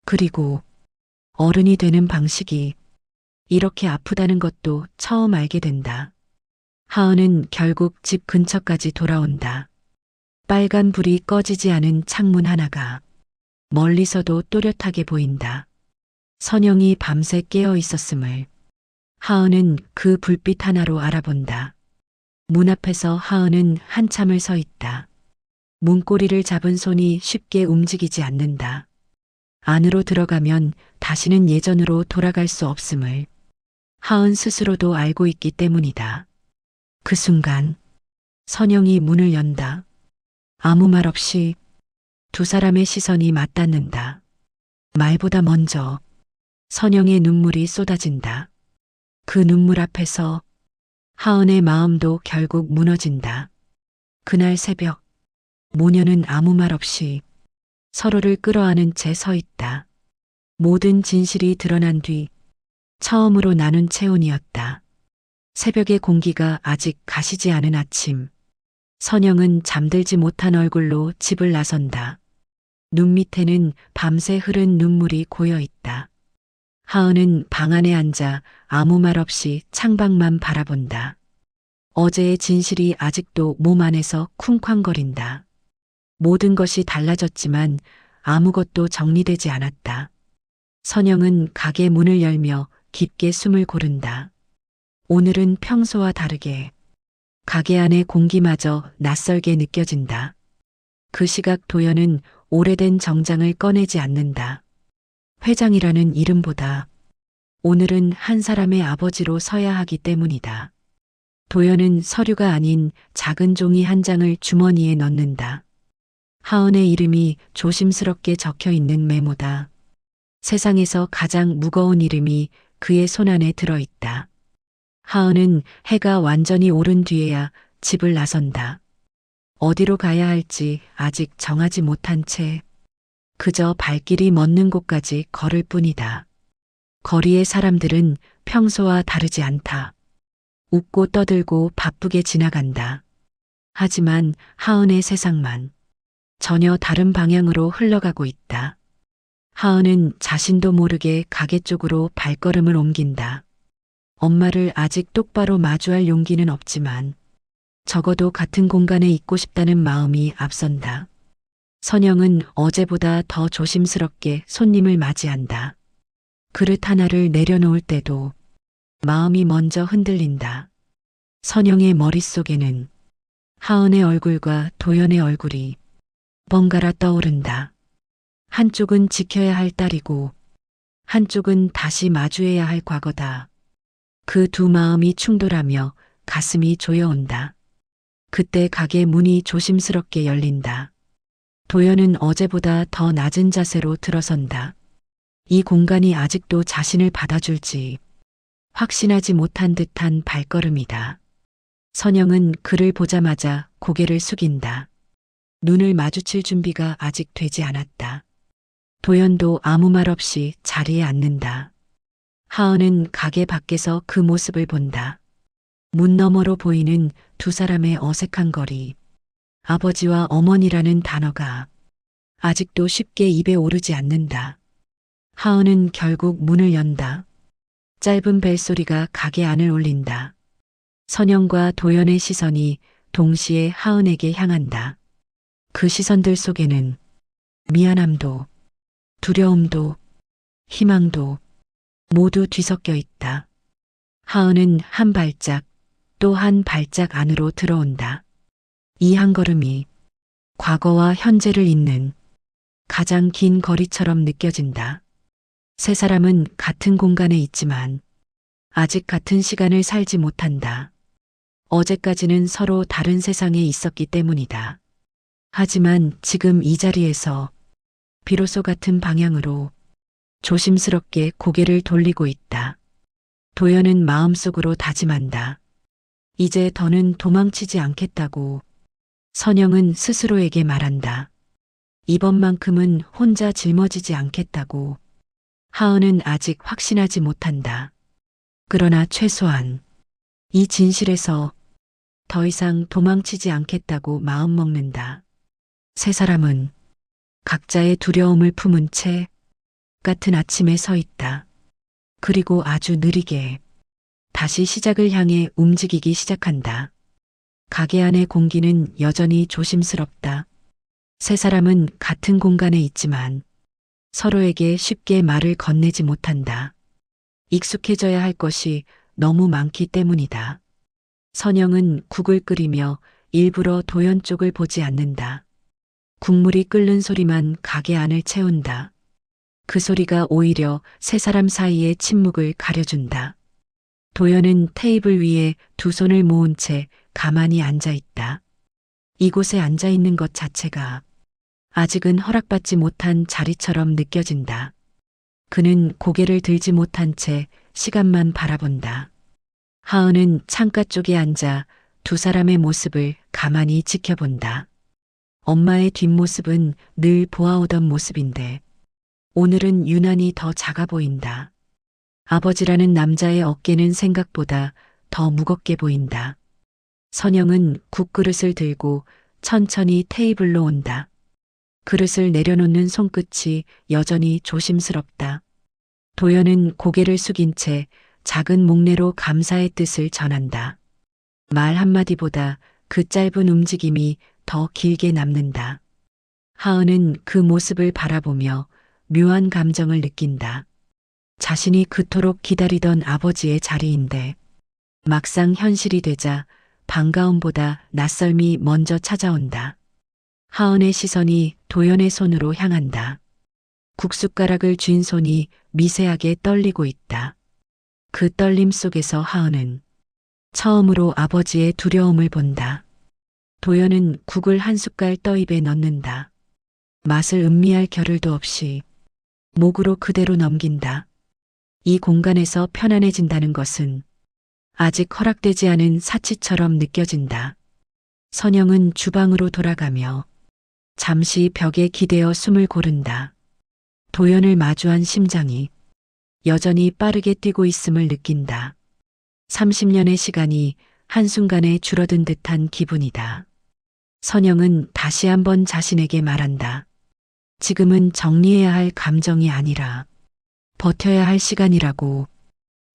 그리고 어른이 되는 방식이 이렇게 아프다는 것도 처음 알게 된다. 하은은 결국 집 근처까지 돌아온다. 빨간 불이 꺼지지 않은 창문 하나가 멀리서도 또렷하게 보인다. 선영이 밤새 깨어 있었음을 하은은 그 불빛 하나로 알아본다. 문 앞에서 하은은 한참을 서 있다. 문고리를 잡은 손이 쉽게 움직이지 않는다. 안으로 들어가면 다시는 예전으로 돌아갈 수 없음을 하은 스스로도 알고 있기 때문이다. 그 순간 선영이 문을 연다. 아무 말 없이 두 사람의 시선이 맞닿는다. 말보다 먼저 선영의 눈물이 쏟아진다. 그 눈물 앞에서 하은의 마음도 결국 무너진다. 그날 새벽 모녀는 아무 말 없이 서로를 끌어안은 채 서 있다. 모든 진실이 드러난 뒤 처음으로 나눈 체온이었다. 새벽의 공기가 아직 가시지 않은 아침. 선영은 잠들지 못한 얼굴로 집을 나선다. 눈 밑에는 밤새 흐른 눈물이 고여 있다. 하은은 방 안에 앉아 아무 말 없이 창밖만 바라본다. 어제의 진실이 아직도 몸 안에서 쿵쾅거린다. 모든 것이 달라졌지만 아무것도 정리되지 않았다. 선영은 가게 문을 열며 깊게 숨을 고른다. 오늘은 평소와 다르게 가게 안의 공기마저 낯설게 느껴진다. 그 시각 도연은 오래된 정장을 꺼내지 않는다. 회장이라는 이름보다 오늘은 한 사람의 아버지로 서야 하기 때문이다. 도연은 서류가 아닌 작은 종이 한 장을 주머니에 넣는다. 하은의 이름이 조심스럽게 적혀 있는 메모다. 세상에서 가장 무거운 이름이 그의 손안에 들어있다. 하은은 해가 완전히 오른 뒤에야 집을 나선다. 어디로 가야 할지 아직 정하지 못한 채 그저 발길이 멎는 곳까지 걸을 뿐이다. 거리의 사람들은 평소와 다르지 않다. 웃고 떠들고 바쁘게 지나간다. 하지만 하은의 세상만 전혀 다른 방향으로 흘러가고 있다. 하은은 자신도 모르게 가게 쪽으로 발걸음을 옮긴다. 엄마를 아직 똑바로 마주할 용기는 없지만 적어도 같은 공간에 있고 싶다는 마음이 앞선다. 선영은 어제보다 더 조심스럽게 손님을 맞이한다. 그릇 하나를 내려놓을 때도 마음이 먼저 흔들린다. 선영의 머릿속에는 하은의 얼굴과 도연의 얼굴이 번갈아 떠오른다. 한쪽은 지켜야 할 딸이고 한쪽은 다시 마주해야 할 과거다. 그 두 마음이 충돌하며 가슴이 조여온다. 그때 가게 문이 조심스럽게 열린다. 도연은 어제보다 더 낮은 자세로 들어선다. 이 공간이 아직도 자신을 받아줄지 확신하지 못한 듯한 발걸음이다. 선영은 그를 보자마자 고개를 숙인다. 눈을 마주칠 준비가 아직 되지 않았다. 도연도 아무 말 없이 자리에 앉는다. 하은은 가게 밖에서 그 모습을 본다. 문 너머로 보이는 두 사람의 어색한 거리. 아버지와 어머니라는 단어가 아직도 쉽게 입에 오르지 않는다. 하은은 결국 문을 연다. 짧은 벨소리가 가게 안을 울린다. 선영과 도연의 시선이 동시에 하은에게 향한다. 그 시선들 속에는 미안함도, 두려움도, 희망도 모두 뒤섞여 있다. 하은은 한 발짝, 또 한 발짝 안으로 들어온다. 이 한 걸음이 과거와 현재를 잇는 가장 긴 거리처럼 느껴진다. 세 사람은 같은 공간에 있지만 아직 같은 시간을 살지 못한다. 어제까지는 서로 다른 세상에 있었기 때문이다. 하지만 지금 이 자리에서 비로소 같은 방향으로 조심스럽게 고개를 돌리고 있다. 도연은 마음속으로 다짐한다. 이제 더는 도망치지 않겠다고. 선영은 스스로에게 말한다. 이번만큼은 혼자 짊어지지 않겠다고. 하은은 아직 확신하지 못한다. 그러나 최소한 이 진실에서 더 이상 도망치지 않겠다고 마음먹는다. 세 사람은 각자의 두려움을 품은 채 같은 아침에 서 있다. 그리고 아주 느리게 다시 시작을 향해 움직이기 시작한다. 가게 안의 공기는 여전히 조심스럽다. 세 사람은 같은 공간에 있지만 서로에게 쉽게 말을 건네지 못한다. 익숙해져야 할 것이 너무 많기 때문이다. 선영은 국을 끓이며 일부러 도연 쪽을 보지 않는다. 국물이 끓는 소리만 가게 안을 채운다. 그 소리가 오히려 세 사람 사이의 침묵을 가려준다. 도연은 테이블 위에 두 손을 모은 채 가만히 앉아 있다. 이곳에 앉아 있는 것 자체가 아직은 허락받지 못한 자리처럼 느껴진다. 그는 고개를 들지 못한 채 시간만 바라본다. 하은은 창가 쪽에 앉아 두 사람의 모습을 가만히 지켜본다. 엄마의 뒷모습은 늘 보아오던 모습인데 오늘은 유난히 더 작아 보인다. 아버지라는 남자의 어깨는 생각보다 더 무겁게 보인다. 선영은 국그릇을 들고 천천히 테이블로 온다. 그릇을 내려놓는 손끝이 여전히 조심스럽다. 도연은 고개를 숙인 채 작은 목례로 감사의 뜻을 전한다. 말 한마디보다 그 짧은 움직임이 더 길게 남는다. 하은은 그 모습을 바라보며 묘한 감정을 느낀다. 자신이 그토록 기다리던 아버지의 자리인데 막상 현실이 되자 반가움보다 낯설미 먼저 찾아온다. 하은의 시선이 도연의 손으로 향한다. 국숟가락을 쥔 손이 미세하게 떨리고 있다. 그 떨림 속에서 하은은 처음으로 아버지의 두려움을 본다. 도연은 국을 한 숟갈 떠 입에 넣는다. 맛을 음미할 겨를도 없이 목으로 그대로 넘긴다. 이 공간에서 편안해진다는 것은 아직 허락되지 않은 사치처럼 느껴진다. 선영은 주방으로 돌아가며 잠시 벽에 기대어 숨을 고른다. 도연을 마주한 심장이 여전히 빠르게 뛰고 있음을 느낀다. 30년의 시간이 한순간에 줄어든 듯한 기분이다. 선영은 다시 한번 자신에게 말한다. 지금은 정리해야 할 감정이 아니라 버텨야 할 시간이라고.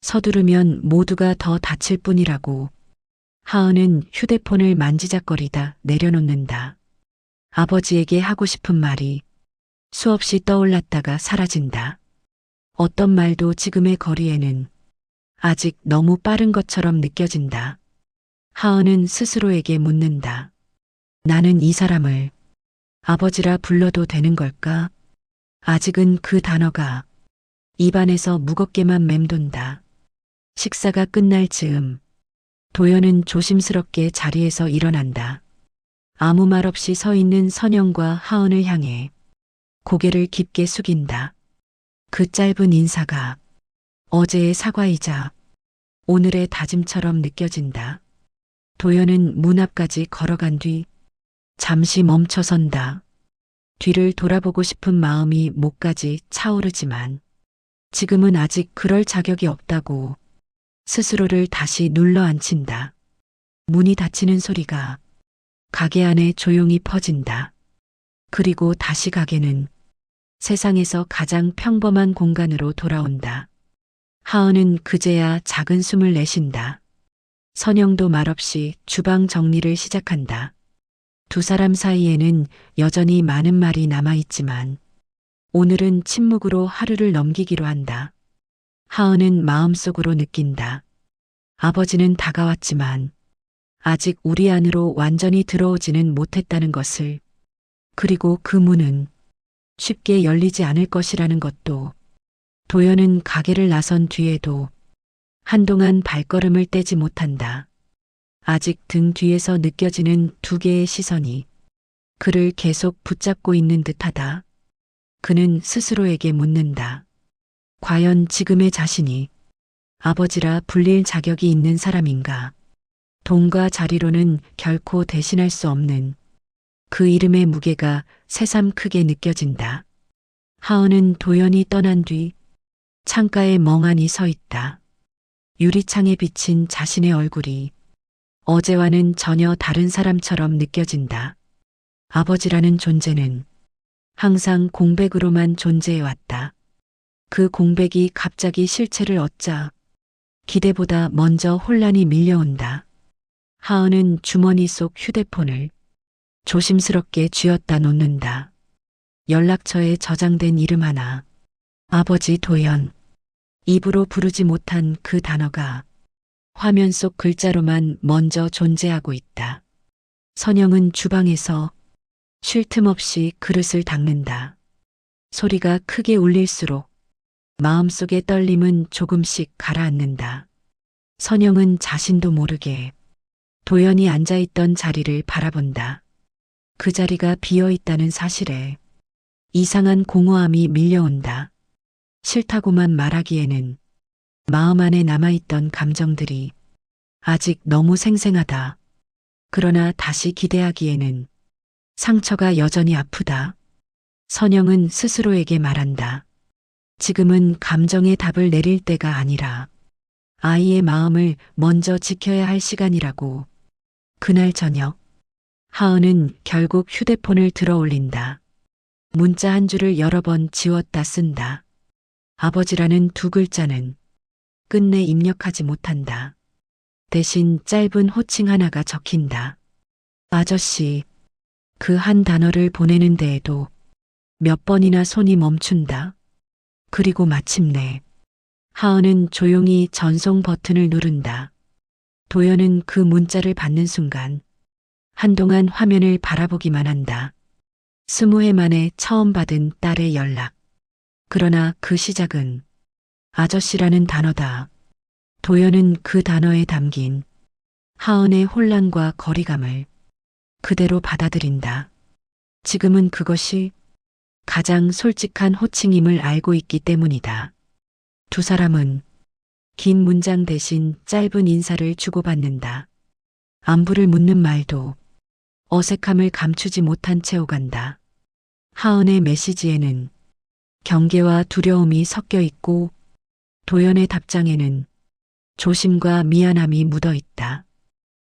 서두르면 모두가 더 다칠 뿐이라고. 하은은 휴대폰을 만지작거리다 내려놓는다. 아버지에게 하고 싶은 말이 수없이 떠올랐다가 사라진다. 어떤 말도 지금의 거리에는 아직 너무 빠른 것처럼 느껴진다. 하은은 스스로에게 묻는다. 나는 이 사람을 아버지라 불러도 되는 걸까? 아직은 그 단어가 입안에서 무겁게만 맴돈다. 식사가 끝날 즈음 도연은 조심스럽게 자리에서 일어난다. 아무 말 없이 서 있는 선영과 하은을 향해 고개를 깊게 숙인다. 그 짧은 인사가 어제의 사과이자 오늘의 다짐처럼 느껴진다. 도연은 문 앞까지 걸어간 뒤 잠시 멈춰선다. 뒤를 돌아보고 싶은 마음이 목까지 차오르지만 지금은 아직 그럴 자격이 없다고 스스로를 다시 눌러앉힌다. 문이 닫히는 소리가 가게 안에 조용히 퍼진다. 그리고 다시 가게는 세상에서 가장 평범한 공간으로 돌아온다. 하은은 그제야 작은 숨을 내쉰다. 선영도 말없이 주방 정리를 시작한다. 두 사람 사이에는 여전히 많은 말이 남아있지만 오늘은 침묵으로 하루를 넘기기로 한다. 하은은 마음속으로 느낀다. 아버지는 다가왔지만 아직 우리 안으로 완전히 들어오지는 못했다는 것을. 그리고 그 문은 쉽게 열리지 않을 것이라는 것도. 도연은 가게를 나선 뒤에도 한동안 발걸음을 떼지 못한다. 아직 등 뒤에서 느껴지는 두 개의 시선이 그를 계속 붙잡고 있는 듯하다. 그는 스스로에게 묻는다. 과연 지금의 자신이 아버지라 불릴 자격이 있는 사람인가? 돈과 자리로는 결코 대신할 수 없는 그 이름의 무게가 새삼 크게 느껴진다. 하은은 도연이 떠난 뒤 창가에 멍하니 서 있다. 유리창에 비친 자신의 얼굴이 어제와는 전혀 다른 사람처럼 느껴진다. 아버지라는 존재는 항상 공백으로만 존재해왔다. 그 공백이 갑자기 실체를 얻자 기대보다 먼저 혼란이 밀려온다. 하은은 주머니 속 휴대폰을 조심스럽게 쥐었다 놓는다. 연락처에 저장된 이름 하나. 아버지 도연. 입으로 부르지 못한 그 단어가 화면 속 글자로만 먼저 존재하고 있다. 선영은 주방에서 쉴 틈 없이 그릇을 닦는다. 소리가 크게 울릴수록 마음속의 떨림은 조금씩 가라앉는다. 선영은 자신도 모르게 도연이 앉아있던 자리를 바라본다. 그 자리가 비어 있다는 사실에 이상한 공허함이 밀려온다. 싫다고만 말하기에는 마음 안에 남아있던 감정들이 아직 너무 생생하다. 그러나 다시 기대하기에는 상처가 여전히 아프다. 선영은 스스로에게 말한다. 지금은 감정의 답을 내릴 때가 아니라 아이의 마음을 먼저 지켜야 할 시간이라고. 그날 저녁, 하은은 결국 휴대폰을 들어 올린다. 문자 한 줄을 여러 번 지웠다 쓴다. 아버지라는 두 글자는 끝내 입력하지 못한다. 대신 짧은 호칭 하나가 적힌다. 아저씨. 그 한 단어를 보내는 데에도 몇 번이나 손이 멈춘다. 그리고 마침내 하은은 조용히 전송 버튼을 누른다. 도연은 그 문자를 받는 순간 한동안 화면을 바라보기만 한다. 20해 만에 처음 받은 딸의 연락. 그러나 그 시작은 아저씨라는 단어다. 도연은 그 단어에 담긴 하은의 혼란과 거리감을 그대로 받아들인다. 지금은 그것이 가장 솔직한 호칭임을 알고 있기 때문이다. 두 사람은 긴 문장 대신 짧은 인사를 주고받는다. 안부를 묻는 말도 어색함을 감추지 못한 채 오간다. 하은의 메시지에는 경계와 두려움이 섞여 있고 도연의 답장에는 조심과 미안함이 묻어 있다.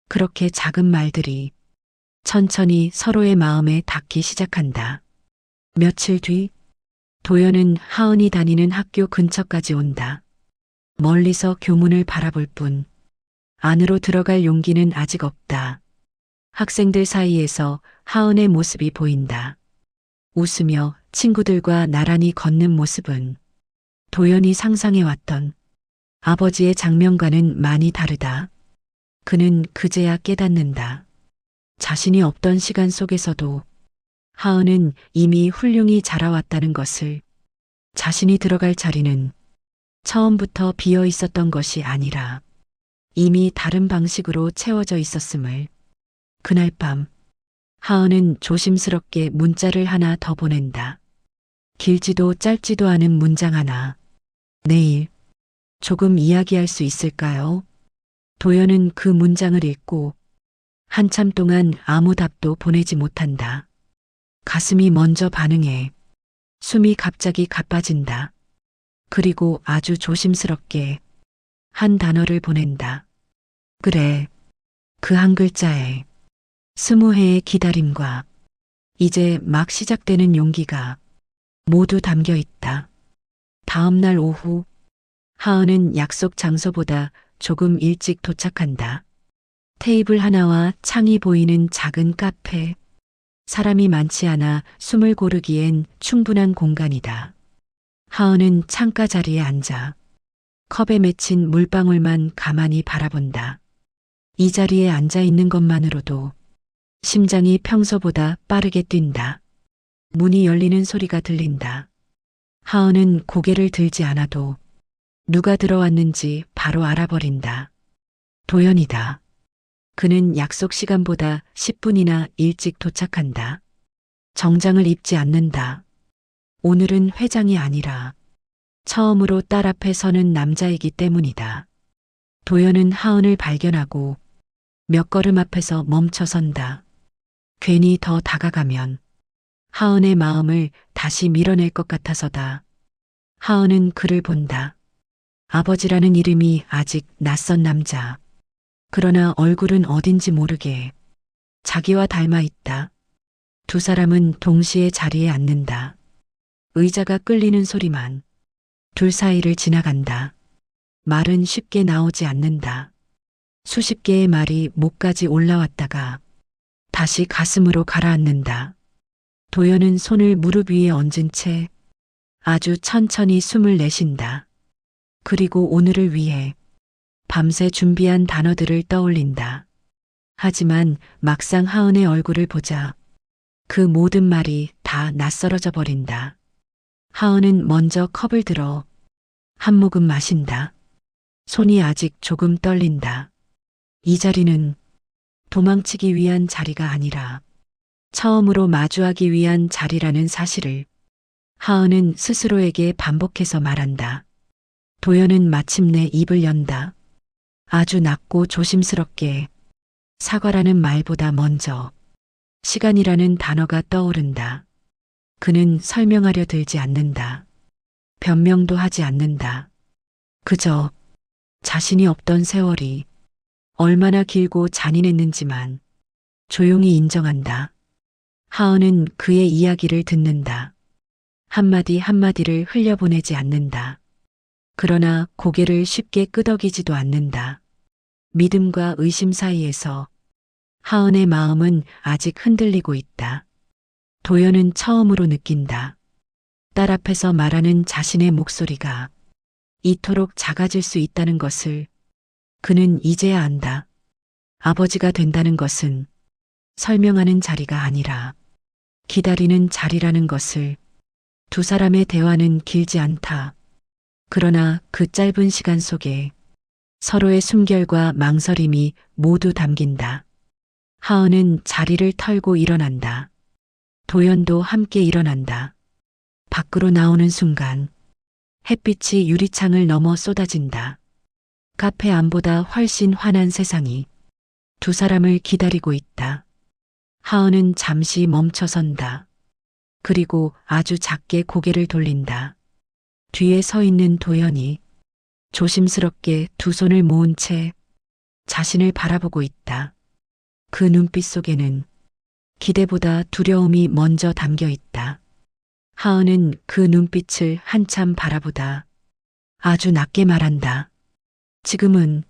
그렇게 작은 말들이 천천히 서로의 마음에 닿기 시작한다. 며칠 뒤 도연은 하은이 다니는 학교 근처까지 온다. 멀리서 교문을 바라볼 뿐 안으로 들어갈 용기는 아직 없다. 학생들 사이에서 하은의 모습이 보인다. 웃으며 친구들과 나란히 걷는 모습은 도연이 상상해왔던 아버지의 장면과는 많이 다르다. 그는 그제야 깨닫는다. 자신이 없던 시간 속에서도 하은은 이미 훌륭히 자라왔다는 것을. 자신이 들어갈 자리는 처음부터 비어 있었던 것이 아니라 이미 다른 방식으로 채워져 있었음을. 그날 밤 하은은 조심스럽게 문자를 하나 더 보낸다. 길지도 짧지도 않은 문장 하나. 내일 조금 이야기할 수 있을까요? 도연은 그 문장을 읽고 한참 동안 아무 답도 보내지 못한다. 가슴이 먼저 반응해 숨이 갑자기 가빠진다. 그리고 아주 조심스럽게 한 단어를 보낸다. 그래. 그 한 글자에 20회의 기다림과 이제 막 시작되는 용기가 모두 담겨 있다. 다음 날 오후 하은은 약속 장소보다 조금 일찍 도착한다. 테이블 하나와 창이 보이는 작은 카페. 사람이 많지 않아 숨을 고르기엔 충분한 공간이다. 하은은 창가 자리에 앉아 컵에 맺힌 물방울만 가만히 바라본다. 이 자리에 앉아 있는 것만으로도 심장이 평소보다 빠르게 뛴다. 문이 열리는 소리가 들린다. 하은은 고개를 들지 않아도 누가 들어왔는지 바로 알아버린다. 도연이다. 그는 약속 시간보다 10분이나 일찍 도착한다. 정장을 입지 않는다. 오늘은 회장이 아니라 처음으로 딸 앞에 서는 남자이기 때문이다. 도연은 하은을 발견하고 몇 걸음 앞에서 멈춰선다. 괜히 더 다가가면 하은의 마음을 다시 밀어낼 것 같아서다. 하은은 그를 본다. 아버지라는 이름이 아직 낯선 남자. 그러나 얼굴은 어딘지 모르게 자기와 닮아 있다. 두 사람은 동시에 자리에 앉는다. 의자가 끌리는 소리만 둘 사이를 지나간다. 말은 쉽게 나오지 않는다. 수십 개의 말이 목까지 올라왔다가 다시 가슴으로 가라앉는다. 도연은 손을 무릎 위에 얹은 채 아주 천천히 숨을 내쉰다. 그리고 오늘을 위해 밤새 준비한 단어들을 떠올린다. 하지만 막상 하은의 얼굴을 보자 그 모든 말이 다 낯설어져 버린다. 하은은 먼저 컵을 들어 한 모금 마신다. 손이 아직 조금 떨린다. 이 자리는 도망치기 위한 자리가 아니라 처음으로 마주하기 위한 자리라는 사실을 하은은 스스로에게 반복해서 말한다. 도연은 마침내 입을 연다. 아주 낮고 조심스럽게 사과라는 말보다 먼저 시간이라는 단어가 떠오른다. 그는 설명하려 들지 않는다. 변명도 하지 않는다. 그저 자신이 없던 세월이 얼마나 길고 잔인했는지만 조용히 인정한다. 하은은 그의 이야기를 듣는다. 한마디 한마디를 흘려보내지 않는다. 그러나 고개를 쉽게 끄덕이지도 않는다. 믿음과 의심 사이에서 하은의 마음은 아직 흔들리고 있다. 도연은 처음으로 느낀다. 딸 앞에서 말하는 자신의 목소리가 이토록 작아질 수 있다는 것을. 그는 이제야 안다. 아버지가 된다는 것은 설명하는 자리가 아니라 기다리는 자리라는 것을. 두 사람의 대화는 길지 않다. 그러나 그 짧은 시간 속에 서로의 숨결과 망설임이 모두 담긴다. 하은은 자리를 털고 일어난다. 도연도 함께 일어난다. 밖으로 나오는 순간 햇빛이 유리창을 넘어 쏟아진다. 카페 안보다 훨씬 환한 세상이 두 사람을 기다리고 있다. 하은은 잠시 멈춰선다. 그리고 아주 작게 고개를 돌린다. 뒤에 서 있는 도연이 조심스럽게 두 손을 모은 채 자신을 바라보고 있다. 그 눈빛 속에는 기대보다 두려움이 먼저 담겨 있다. 하은은 그 눈빛을 한참 바라보다 아주 낮게 말한다. 지금은,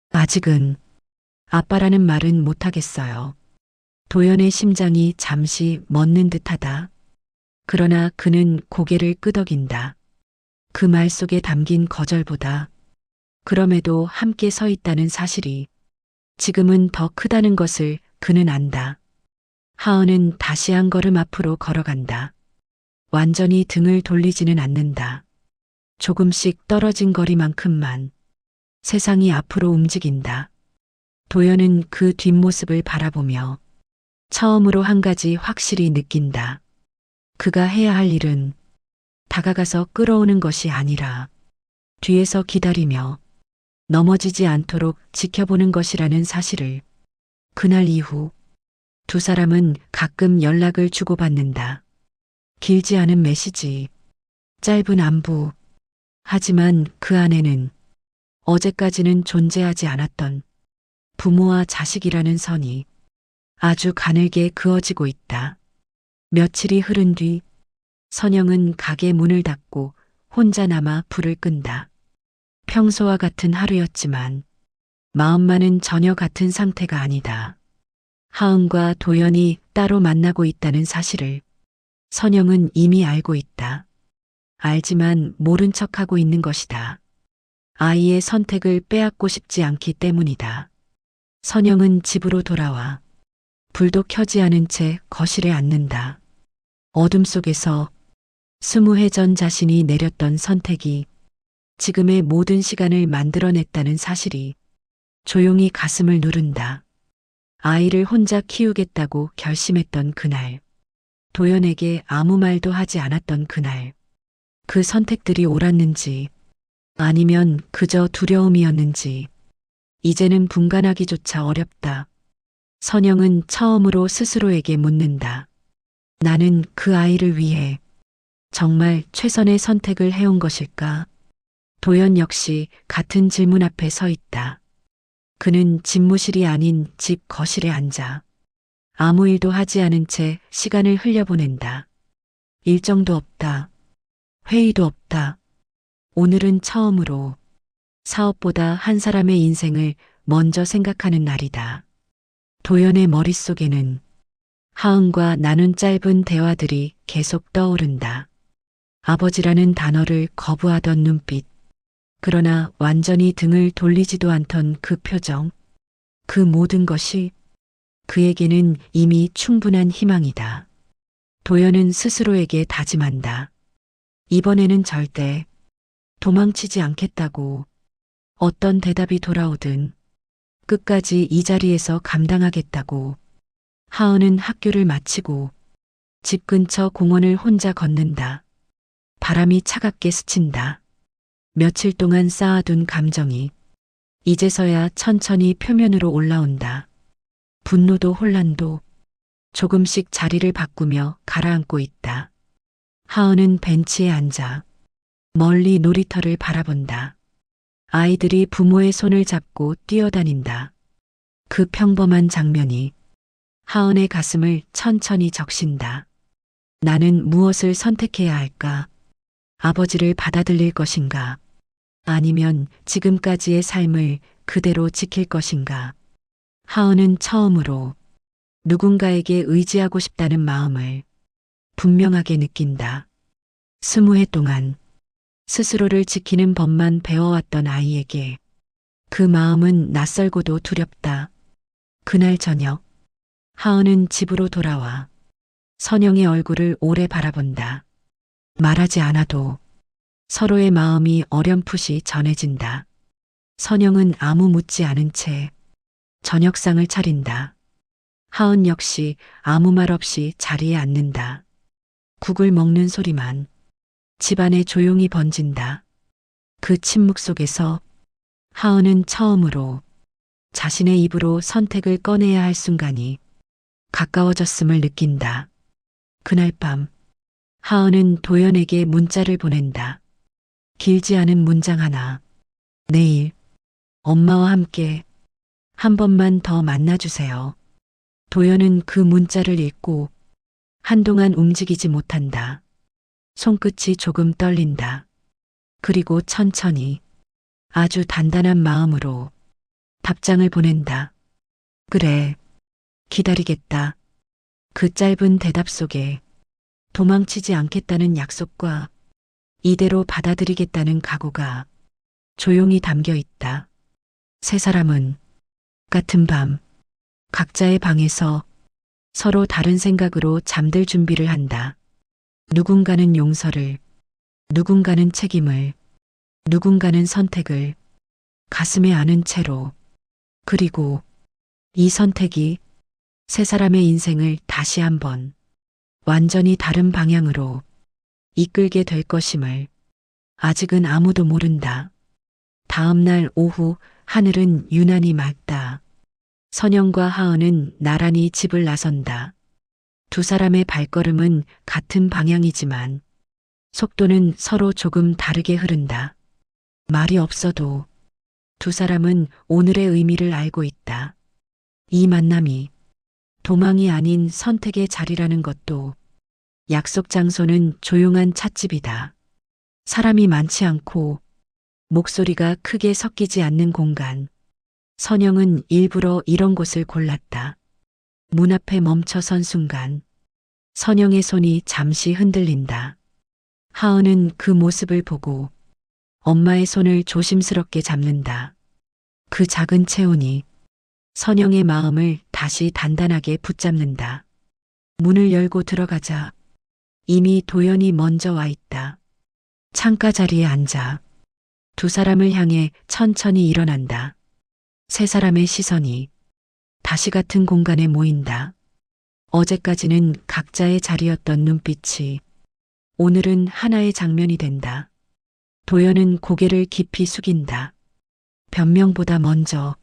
아직은, 아빠라는 말은 못하겠어요. 도연의 심장이 잠시 멎는 듯하다. 그러나 그는 고개를 끄덕인다. 그 말 속에 담긴 거절보다 그럼에도 함께 서 있다는 사실이 지금은 더 크다는 것을 그는 안다. 하은은 다시 한 걸음 앞으로 걸어간다. 완전히 등을 돌리지는 않는다. 조금씩 떨어진 거리만큼만 세상이 앞으로 움직인다. 도연은 그 뒷모습을 바라보며 처음으로 한 가지 확실히 느낀다. 그가 해야 할 일은 다가가서 끌어오는 것이 아니라 뒤에서 기다리며 넘어지지 않도록 지켜보는 것이라는 사실을. 그날 이후 두 사람은 가끔 연락을 주고받는다. 길지 않은 메시지, 짧은 안부. 하지만 그 안에는 어제까지는 존재하지 않았던 부모와 자식이라는 선이 아주 가늘게 그어지고 있다. 며칠이 흐른 뒤 선영은 가게 문을 닫고 혼자 남아 불을 끈다. 평소와 같은 하루였지만 마음만은 전혀 같은 상태가 아니다. 하은과 도연이 따로 만나고 있다는 사실을 선영은 이미 알고 있다. 알지만 모른 척하고 있는 것이다. 아이의 선택을 빼앗고 싶지 않기 때문이다. 선영은 집으로 돌아와 불도 켜지 않은 채 거실에 앉는다. 어둠 속에서 20해 전 자신이 내렸던 선택이 지금의 모든 시간을 만들어냈다는 사실이 조용히 가슴을 누른다. 아이를 혼자 키우겠다고 결심했던 그날, 도연에게 아무 말도 하지 않았던 그날, 그 선택들이 옳았는지 아니면 그저 두려움이었는지 이제는 분간하기조차 어렵다. 선영은 처음으로 스스로에게 묻는다. 나는 그 아이를 위해 정말 최선의 선택을 해온 것일까? 도연 역시 같은 질문 앞에 서 있다. 그는 집무실이 아닌 집 거실에 앉아 아무 일도 하지 않은 채 시간을 흘려보낸다. 일정도 없다. 회의도 없다. 오늘은 처음으로 사업보다 한 사람의 인생을 먼저 생각하는 날이다. 도연의 머릿속에는 하은과 나눈 짧은 대화들이 계속 떠오른다. 아버지라는 단어를 거부하던 눈빛, 그러나 완전히 등을 돌리지도 않던 그 표정, 그 모든 것이 그에게는 이미 충분한 희망이다. 도연은 스스로에게 다짐한다. 이번에는 절대 도망치지 않겠다고. 어떤 대답이 돌아오든 끝까지 이 자리에서 감당하겠다고. 하은은 학교를 마치고 집 근처 공원을 혼자 걷는다. 바람이 차갑게 스친다. 며칠 동안 쌓아둔 감정이 이제서야 천천히 표면으로 올라온다. 분노도 혼란도 조금씩 자리를 바꾸며 가라앉고 있다. 하은은 벤치에 앉아 멀리 놀이터를 바라본다. 아이들이 부모의 손을 잡고 뛰어다닌다. 그 평범한 장면이 하은의 가슴을 천천히 적신다. 나는 무엇을 선택해야 할까? 아버지를 받아들일 것인가? 아니면 지금까지의 삶을 그대로 지킬 것인가? 하은은 처음으로 누군가에게 의지하고 싶다는 마음을 분명하게 느낀다. 20해 동안 스스로를 지키는 법만 배워왔던 아이에게 그 마음은 낯설고도 두렵다. 그날 저녁, 하은은 집으로 돌아와 선영의 얼굴을 오래 바라본다. 말하지 않아도 서로의 마음이 어렴풋이 전해진다. 선영은 아무 묻지 않은 채 저녁상을 차린다. 하은 역시 아무 말 없이 자리에 앉는다. 국을 먹는 소리만 집안에 조용히 번진다. 그 침묵 속에서 하은은 처음으로 자신의 입으로 선택을 꺼내야 할 순간이 가까워졌음을 느낀다. 그날 밤 하은은 도연에게 문자를 보낸다. 길지 않은 문장 하나. 내일 엄마와 함께 한 번만 더 만나주세요. 도연은 그 문자를 읽고 한동안 움직이지 못한다. 손끝이 조금 떨린다. 그리고 천천히 아주 단단한 마음으로 답장을 보낸다. 그래, 기다리겠다. 그 짧은 대답 속에 도망치지 않겠다는 약속과 이대로 받아들이겠다는 각오가 조용히 담겨 있다. 세 사람은 같은 밤 각자의 방에서 서로 다른 생각으로 잠들 준비를 한다. 누군가는 용서를, 누군가는 책임을, 누군가는 선택을 가슴에 안은 채로, 그리고 이 선택이 세 사람의 인생을 다시 한번 완전히 다른 방향으로 이끌게 될 것임을 아직은 아무도 모른다. 다음 날 오후 하늘은 유난히 맑다. 선영과 하은은 나란히 집을 나선다. 두 사람의 발걸음은 같은 방향이지만 속도는 서로 조금 다르게 흐른다. 말이 없어도 두 사람은 오늘의 의미를 알고 있다. 이 만남이 도망이 아닌 선택의 자리라는 것도, 약속 장소는 조용한 찻집이다. 사람이 많지 않고 목소리가 크게 섞이지 않는 공간. 선영은 일부러 이런 곳을 골랐다. 문 앞에 멈춰선 순간 선영의 손이 잠시 흔들린다. 하은은 그 모습을 보고 엄마의 손을 조심스럽게 잡는다. 그 작은 체온이 선영의 마음을 다시 단단하게 붙잡는다. 문을 열고 들어가자 이미 도연이 먼저 와 있다. 창가 자리에 앉아 두 사람을 향해 천천히 일어난다. 세 사람의 시선이 다시 같은 공간에 모인다. 어제까지는 각자의 자리였던 눈빛이 오늘은 하나의 장면이 된다. 도연은 고개를 깊이 숙인다. 변명보다 먼저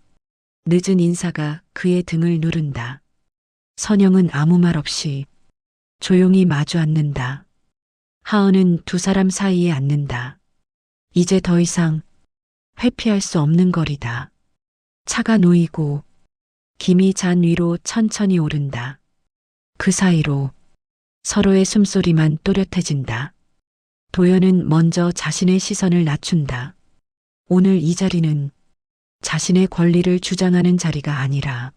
늦은 인사가 그의 등을 누른다. 선영은 아무 말 없이 조용히 마주 앉는다. 하은은 두 사람 사이에 앉는다. 이제 더 이상 회피할 수 없는 거리다. 차가 놓이고 김이 잔 위로 천천히 오른다. 그 사이로 서로의 숨소리만 또렷해진다. 도연은 먼저 자신의 시선을 낮춘다. 오늘 이 자리는 자신의 권리를 주장하는 자리가 아니라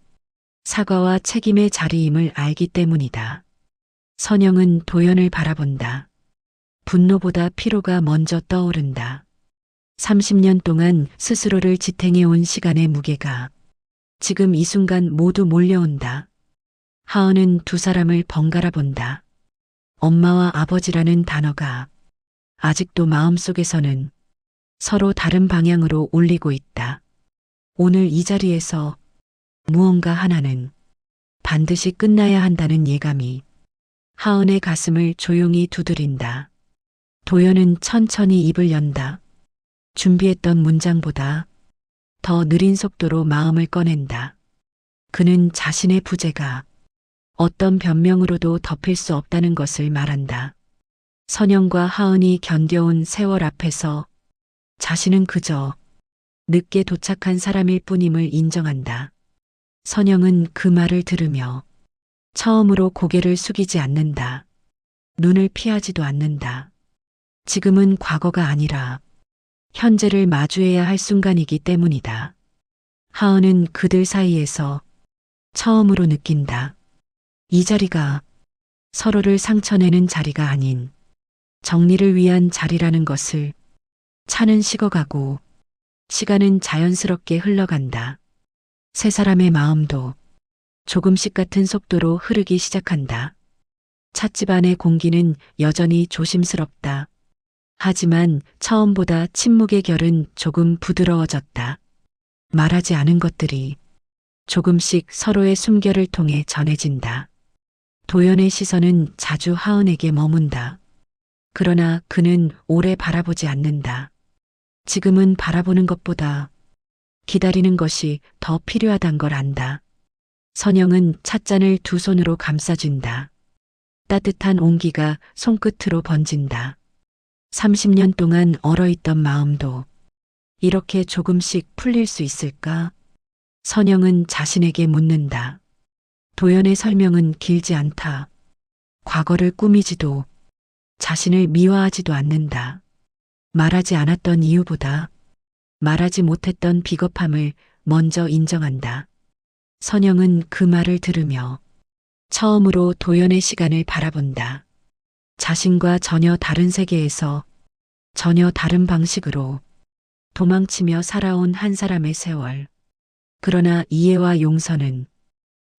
사과와 책임의 자리임을 알기 때문이다. 선영은 도연을 바라본다. 분노보다 피로가 먼저 떠오른다. 30년 동안 스스로를 지탱해온 시간의 무게가 지금 이 순간 모두 몰려온다. 하은은 두 사람을 번갈아 본다. 엄마와 아버지라는 단어가 아직도 마음속에서는 서로 다른 방향으로 울리고 있다. 오늘 이 자리에서 무언가 하나는 반드시 끝나야 한다는 예감이 하은의 가슴을 조용히 두드린다. 도연은 천천히 입을 연다. 준비했던 문장보다 더 느린 속도로 마음을 꺼낸다. 그는 자신의 부재가 어떤 변명으로도 덮일 수 없다는 것을 말한다. 선영과 하은이 견뎌온 세월 앞에서 자신은 그저 늦게 도착한 사람일 뿐임을 인정한다. 선영은 그 말을 들으며 처음으로 고개를 숙이지 않는다. 눈을 피하지도 않는다. 지금은 과거가 아니라 현재를 마주해야 할 순간이기 때문이다. 하은은 그들 사이에서 처음으로 느낀다. 이 자리가 서로를 상처내는 자리가 아닌 정리를 위한 자리라는 것을. 차는 식어가고 시간은 자연스럽게 흘러간다. 세 사람의 마음도 조금씩 같은 속도로 흐르기 시작한다. 찻집 안의 공기는 여전히 조심스럽다. 하지만 처음보다 침묵의 결은 조금 부드러워졌다. 말하지 않은 것들이 조금씩 서로의 숨결을 통해 전해진다. 도연의 시선은 자주 하은에게 머문다. 그러나 그는 오래 바라보지 않는다. 지금은 바라보는 것보다 기다리는 것이 더 필요하단 걸 안다. 선영은 찻잔을 두 손으로 감싸준다. 따뜻한 온기가 손끝으로 번진다. 30년 동안 얼어있던 마음도 이렇게 조금씩 풀릴 수 있을까? 선영은 자신에게 묻는다. 도연의 설명은 길지 않다. 과거를 꾸미지도 자신을 미화하지도 않는다. 말하지 않았던 이유보다 말하지 못했던 비겁함을 먼저 인정한다. 선영은 그 말을 들으며 처음으로 도연의 시간을 바라본다. 자신과 전혀 다른 세계에서 전혀 다른 방식으로 도망치며 살아온 한 사람의 세월. 그러나 이해와 용서는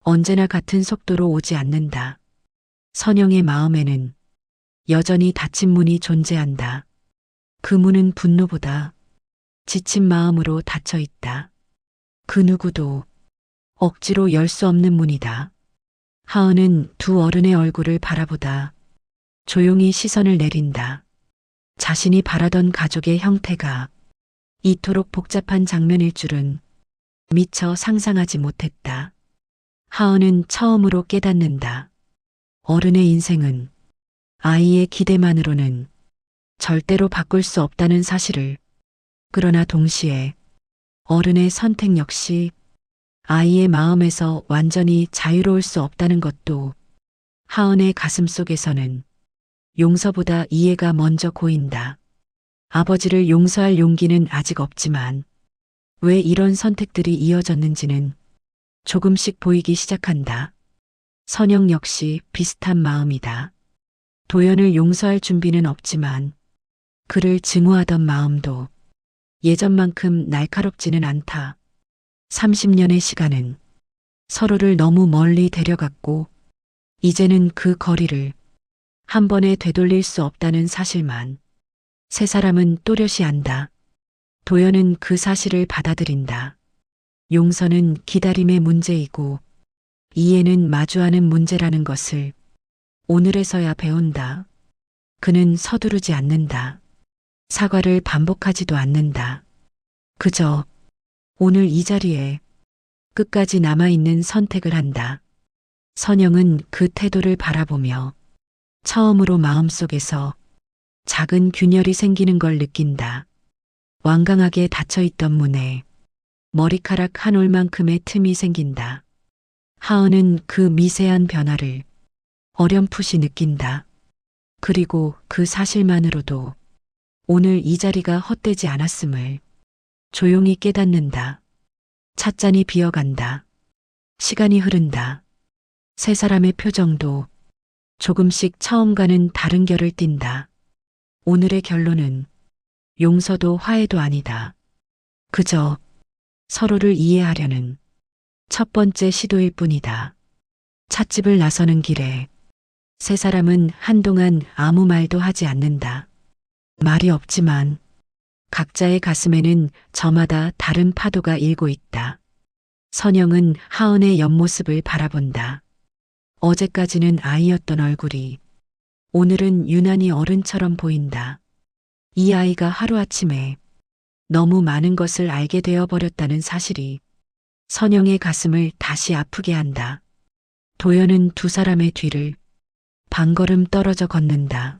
언제나 같은 속도로 오지 않는다. 선영의 마음에는 여전히 닫힌 문이 존재한다. 그 문은 분노보다 지친 마음으로 닫혀 있다. 그 누구도 억지로 열 수 없는 문이다. 하은은 두 어른의 얼굴을 바라보다 조용히 시선을 내린다. 자신이 바라던 가족의 형태가 이토록 복잡한 장면일 줄은 미처 상상하지 못했다. 하은은 처음으로 깨닫는다. 어른의 인생은 아이의 기대만으로는 절대로 바꿀 수 없다는 사실을. 그러나 동시에 어른의 선택 역시 아이의 마음에서 완전히 자유로울 수 없다는 것도. 하은의 가슴 속에서는 용서보다 이해가 먼저 고인다. 아버지를 용서할 용기는 아직 없지만 왜 이런 선택들이 이어졌는지는 조금씩 보이기 시작한다. 선영 역시 비슷한 마음이다. 도연을 용서할 준비는 없지만 그를 증오하던 마음도 예전만큼 날카롭지는 않다. 30년의 시간은 서로를 너무 멀리 데려갔고 이제는 그 거리를 한 번에 되돌릴 수 없다는 사실만 세 사람은 또렷이 안다. 도연은 그 사실을 받아들인다. 용서는 기다림의 문제이고 이해는 마주하는 문제라는 것을 오늘에서야 배운다. 그는 서두르지 않는다. 사과를 반복하지도 않는다. 그저 오늘 이 자리에 끝까지 남아있는 선택을 한다. 선영은 그 태도를 바라보며 처음으로 마음속에서 작은 균열이 생기는 걸 느낀다. 완강하게 닫혀있던 문에 머리카락 한 올만큼의 틈이 생긴다. 하은은 그 미세한 변화를 어렴풋이 느낀다. 그리고 그 사실만으로도 오늘 이 자리가 헛되지 않았음을 조용히 깨닫는다. 찻잔이 비어간다. 시간이 흐른다. 세 사람의 표정도 조금씩 처음과는 다른 결을 띈다. 오늘의 결론은 용서도 화해도 아니다. 그저 서로를 이해하려는 첫 번째 시도일 뿐이다. 찻집을 나서는 길에 세 사람은 한동안 아무 말도 하지 않는다. 말이 없지만 각자의 가슴에는 저마다 다른 파도가 일고 있다. 선영은 하은의 옆모습을 바라본다. 어제까지는 아이였던 얼굴이 오늘은 유난히 어른처럼 보인다. 이 아이가 하루아침에 너무 많은 것을 알게 되어 버렸다는 사실이 선영의 가슴을 다시 아프게 한다. 도연은 두 사람의 뒤를 반걸음 떨어져 걷는다.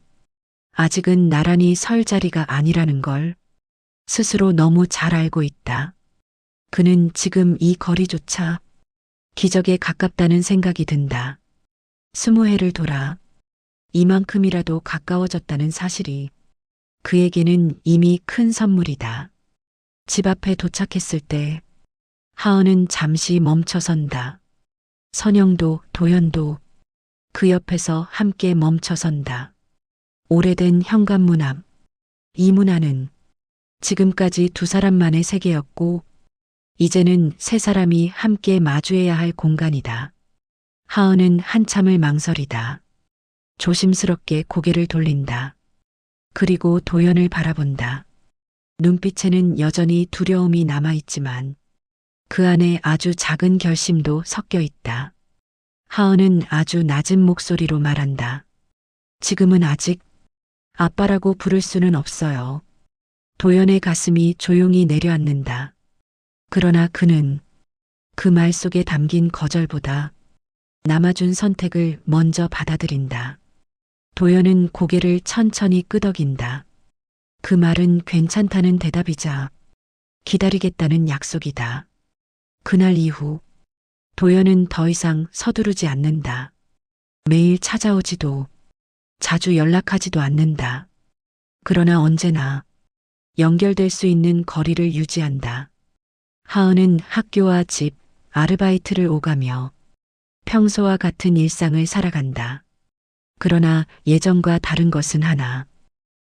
아직은 나란히 설 자리가 아니라는 걸 스스로 너무 잘 알고 있다. 그는 지금 이 거리조차 기적에 가깝다는 생각이 든다. 20회를 돌아 이만큼이라도 가까워졌다는 사실이 그에게는 이미 큰 선물이다. 집 앞에 도착했을 때 하은은 잠시 멈춰선다. 선영도 도연도 그 옆에서 함께 멈춰선다. 오래된 현관문 앞. 이 문 안은 지금까지 두 사람만의 세계였고 이제는 세 사람이 함께 마주해야 할 공간이다. 하은은 한참을 망설이다. 조심스럽게 고개를 돌린다. 그리고 도연을 바라본다. 눈빛에는 여전히 두려움이 남아있지만 그 안에 아주 작은 결심도 섞여 있다. 하은은 아주 낮은 목소리로 말한다. 지금은 아직 아빠라고 부를 수는 없어요. 도연의 가슴이 조용히 내려앉는다. 그러나 그는 그 말 속에 담긴 거절보다 남아준 선택을 먼저 받아들인다. 도연은 고개를 천천히 끄덕인다. 그 말은 괜찮다는 대답이자 기다리겠다는 약속이다. 그날 이후 도연은 더 이상 서두르지 않는다. 매일 찾아오지도 자주 연락하지도 않는다. 그러나 언제나 연결될 수 있는 거리를 유지한다. 하은은 학교와 집, 아르바이트를 오가며 평소와 같은 일상을 살아간다. 그러나 예전과 다른 것은 하나.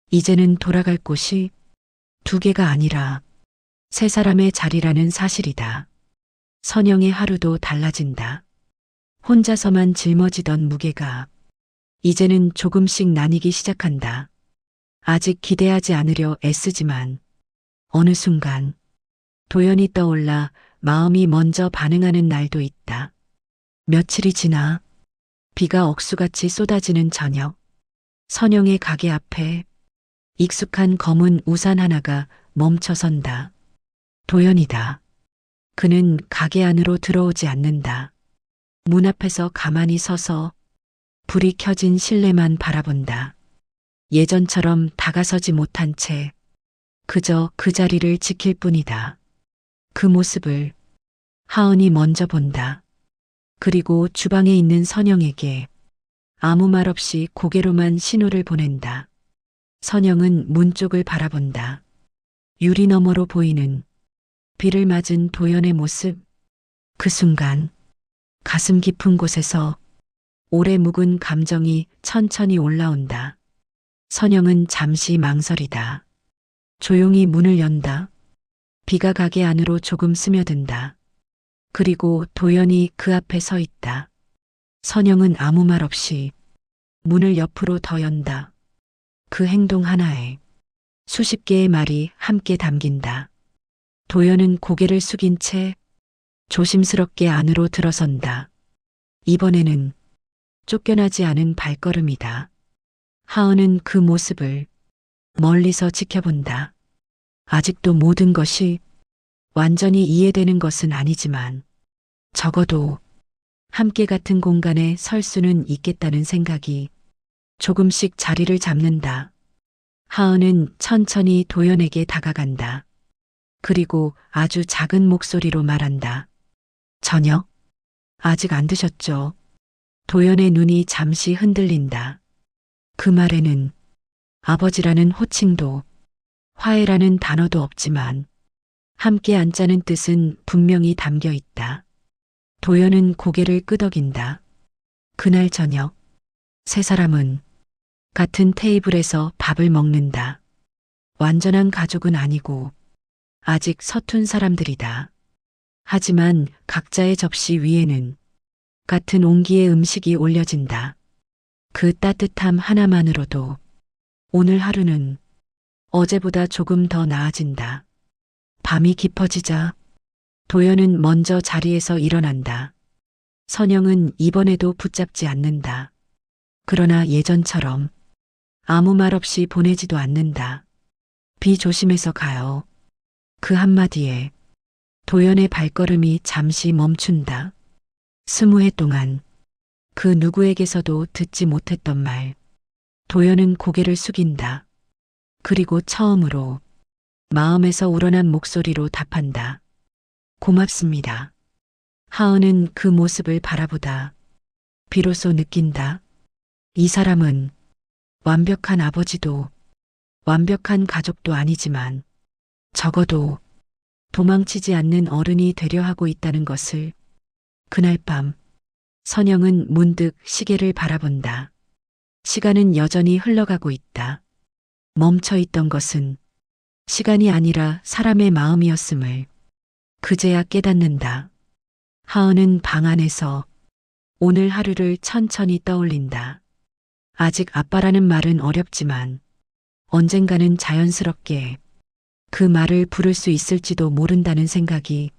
이제는 돌아갈 곳이 두 개가 아니라 세 사람의 자리라는 사실이다. 선영의 하루도 달라진다. 혼자서만 짊어지던 무게가 이제는 조금씩 나뉘기 시작한다. 아직 기대하지 않으려 애쓰지만 어느 순간 도연이 떠올라 마음이 먼저 반응하는 날도 있다. 며칠이 지나 비가 억수같이 쏟아지는 저녁, 선영의 가게 앞에 익숙한 검은 우산 하나가 멈춰선다. 도연이다. 그는 가게 안으로 들어오지 않는다. 문 앞에서 가만히 서서 불이 켜진 실내만 바라본다. 예전처럼 다가서지 못한 채 그저 그 자리를 지킬 뿐이다. 그 모습을 하은이 먼저 본다. 그리고 주방에 있는 선영에게 아무 말 없이 고개로만 신호를 보낸다. 선영은 문 쪽을 바라본다. 유리 너머로 보이는 비를 맞은 도연의 모습. 그 순간 가슴 깊은 곳에서 오래 묵은 감정이 천천히 올라온다. 선영은 잠시 망설이다. 조용히 문을 연다. 비가 가게 안으로 조금 스며든다. 그리고 도연이 그 앞에 서 있다. 선영은 아무 말 없이 문을 옆으로 더 연다. 그 행동 하나에 수십 개의 말이 함께 담긴다. 도연은 고개를 숙인 채 조심스럽게 안으로 들어선다. 이번에는 쫓겨나지 않은 발걸음이다. 하은은 그 모습을 멀리서 지켜본다. 아직도 모든 것이 완전히 이해되는 것은 아니지만 적어도 함께 같은 공간에 설 수는 있겠다는 생각이 조금씩 자리를 잡는다. 하은은 천천히 도연에게 다가간다. 그리고 아주 작은 목소리로 말한다. 저녁? 아직 안 드셨죠? 도연의 눈이 잠시 흔들린다. 그 말에는 아버지라는 호칭도 화해라는 단어도 없지만 함께 앉자는 뜻은 분명히 담겨 있다. 도연은 고개를 끄덕인다. 그날 저녁 세 사람은 같은 테이블에서 밥을 먹는다. 완전한 가족은 아니고 아직 서툰 사람들이다. 하지만 각자의 접시 위에는 같은 온기의 음식이 올려진다. 그 따뜻함 하나만으로도 오늘 하루는 어제보다 조금 더 나아진다. 밤이 깊어지자 도연은 먼저 자리에서 일어난다. 선영은 이번에도 붙잡지 않는다. 그러나 예전처럼 아무 말 없이 보내지도 않는다. 비 조심해서 가요. 그 한마디에 도연의 발걸음이 잠시 멈춘다. 20해 동안 그 누구에게서도 듣지 못했던 말. 도연은 고개를 숙인다. 그리고 처음으로 마음에서 우러난 목소리로 답한다. 고맙습니다. 하은은 그 모습을 바라보다 비로소 느낀다. 이 사람은 완벽한 아버지도 완벽한 가족도 아니지만 적어도 도망치지 않는 어른이 되려 하고 있다는 것을. 그날 밤 선영은 문득 시계를 바라본다. 시간은 여전히 흘러가고 있다. 멈춰 있던 것은 시간이 아니라 사람의 마음이었음을 그제야 깨닫는다. 하은은 방 안에서 오늘 하루를 천천히 떠올린다. 아직 아빠라는 말은 어렵지만 언젠가는 자연스럽게 그 말을 부를 수 있을지도 모른다는 생각이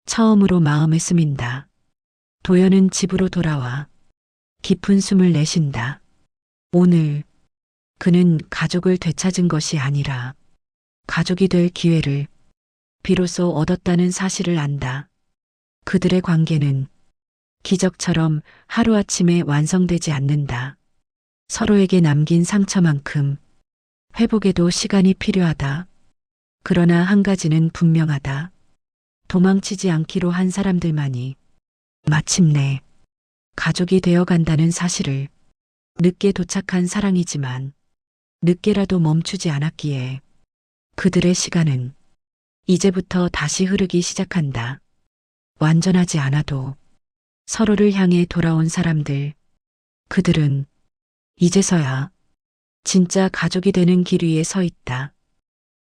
처음으로 마음에 스민다. 도연은 집으로 돌아와 깊은 숨을 내쉰다. 오늘 그는 가족을 되찾은 것이 아니라 가족이 될 기회를 비로소 얻었다는 사실을 안다. 그들의 관계는 기적처럼 하루아침에 완성되지 않는다. 서로에게 남긴 상처만큼 회복에도 시간이 필요하다. 그러나 한 가지는 분명하다. 도망치지 않기로 한 사람들만이 마침내 가족이 되어 간다는 사실을. 늦게 도착한 사랑이지만 늦게라도 멈추지 않았기에 그들의 시간은 이제부터 다시 흐르기 시작한다. 완전하지 않아도 서로를 향해 돌아온 사람들. 그들은 이제서야 진짜 가족이 되는 길 위에 서 있다.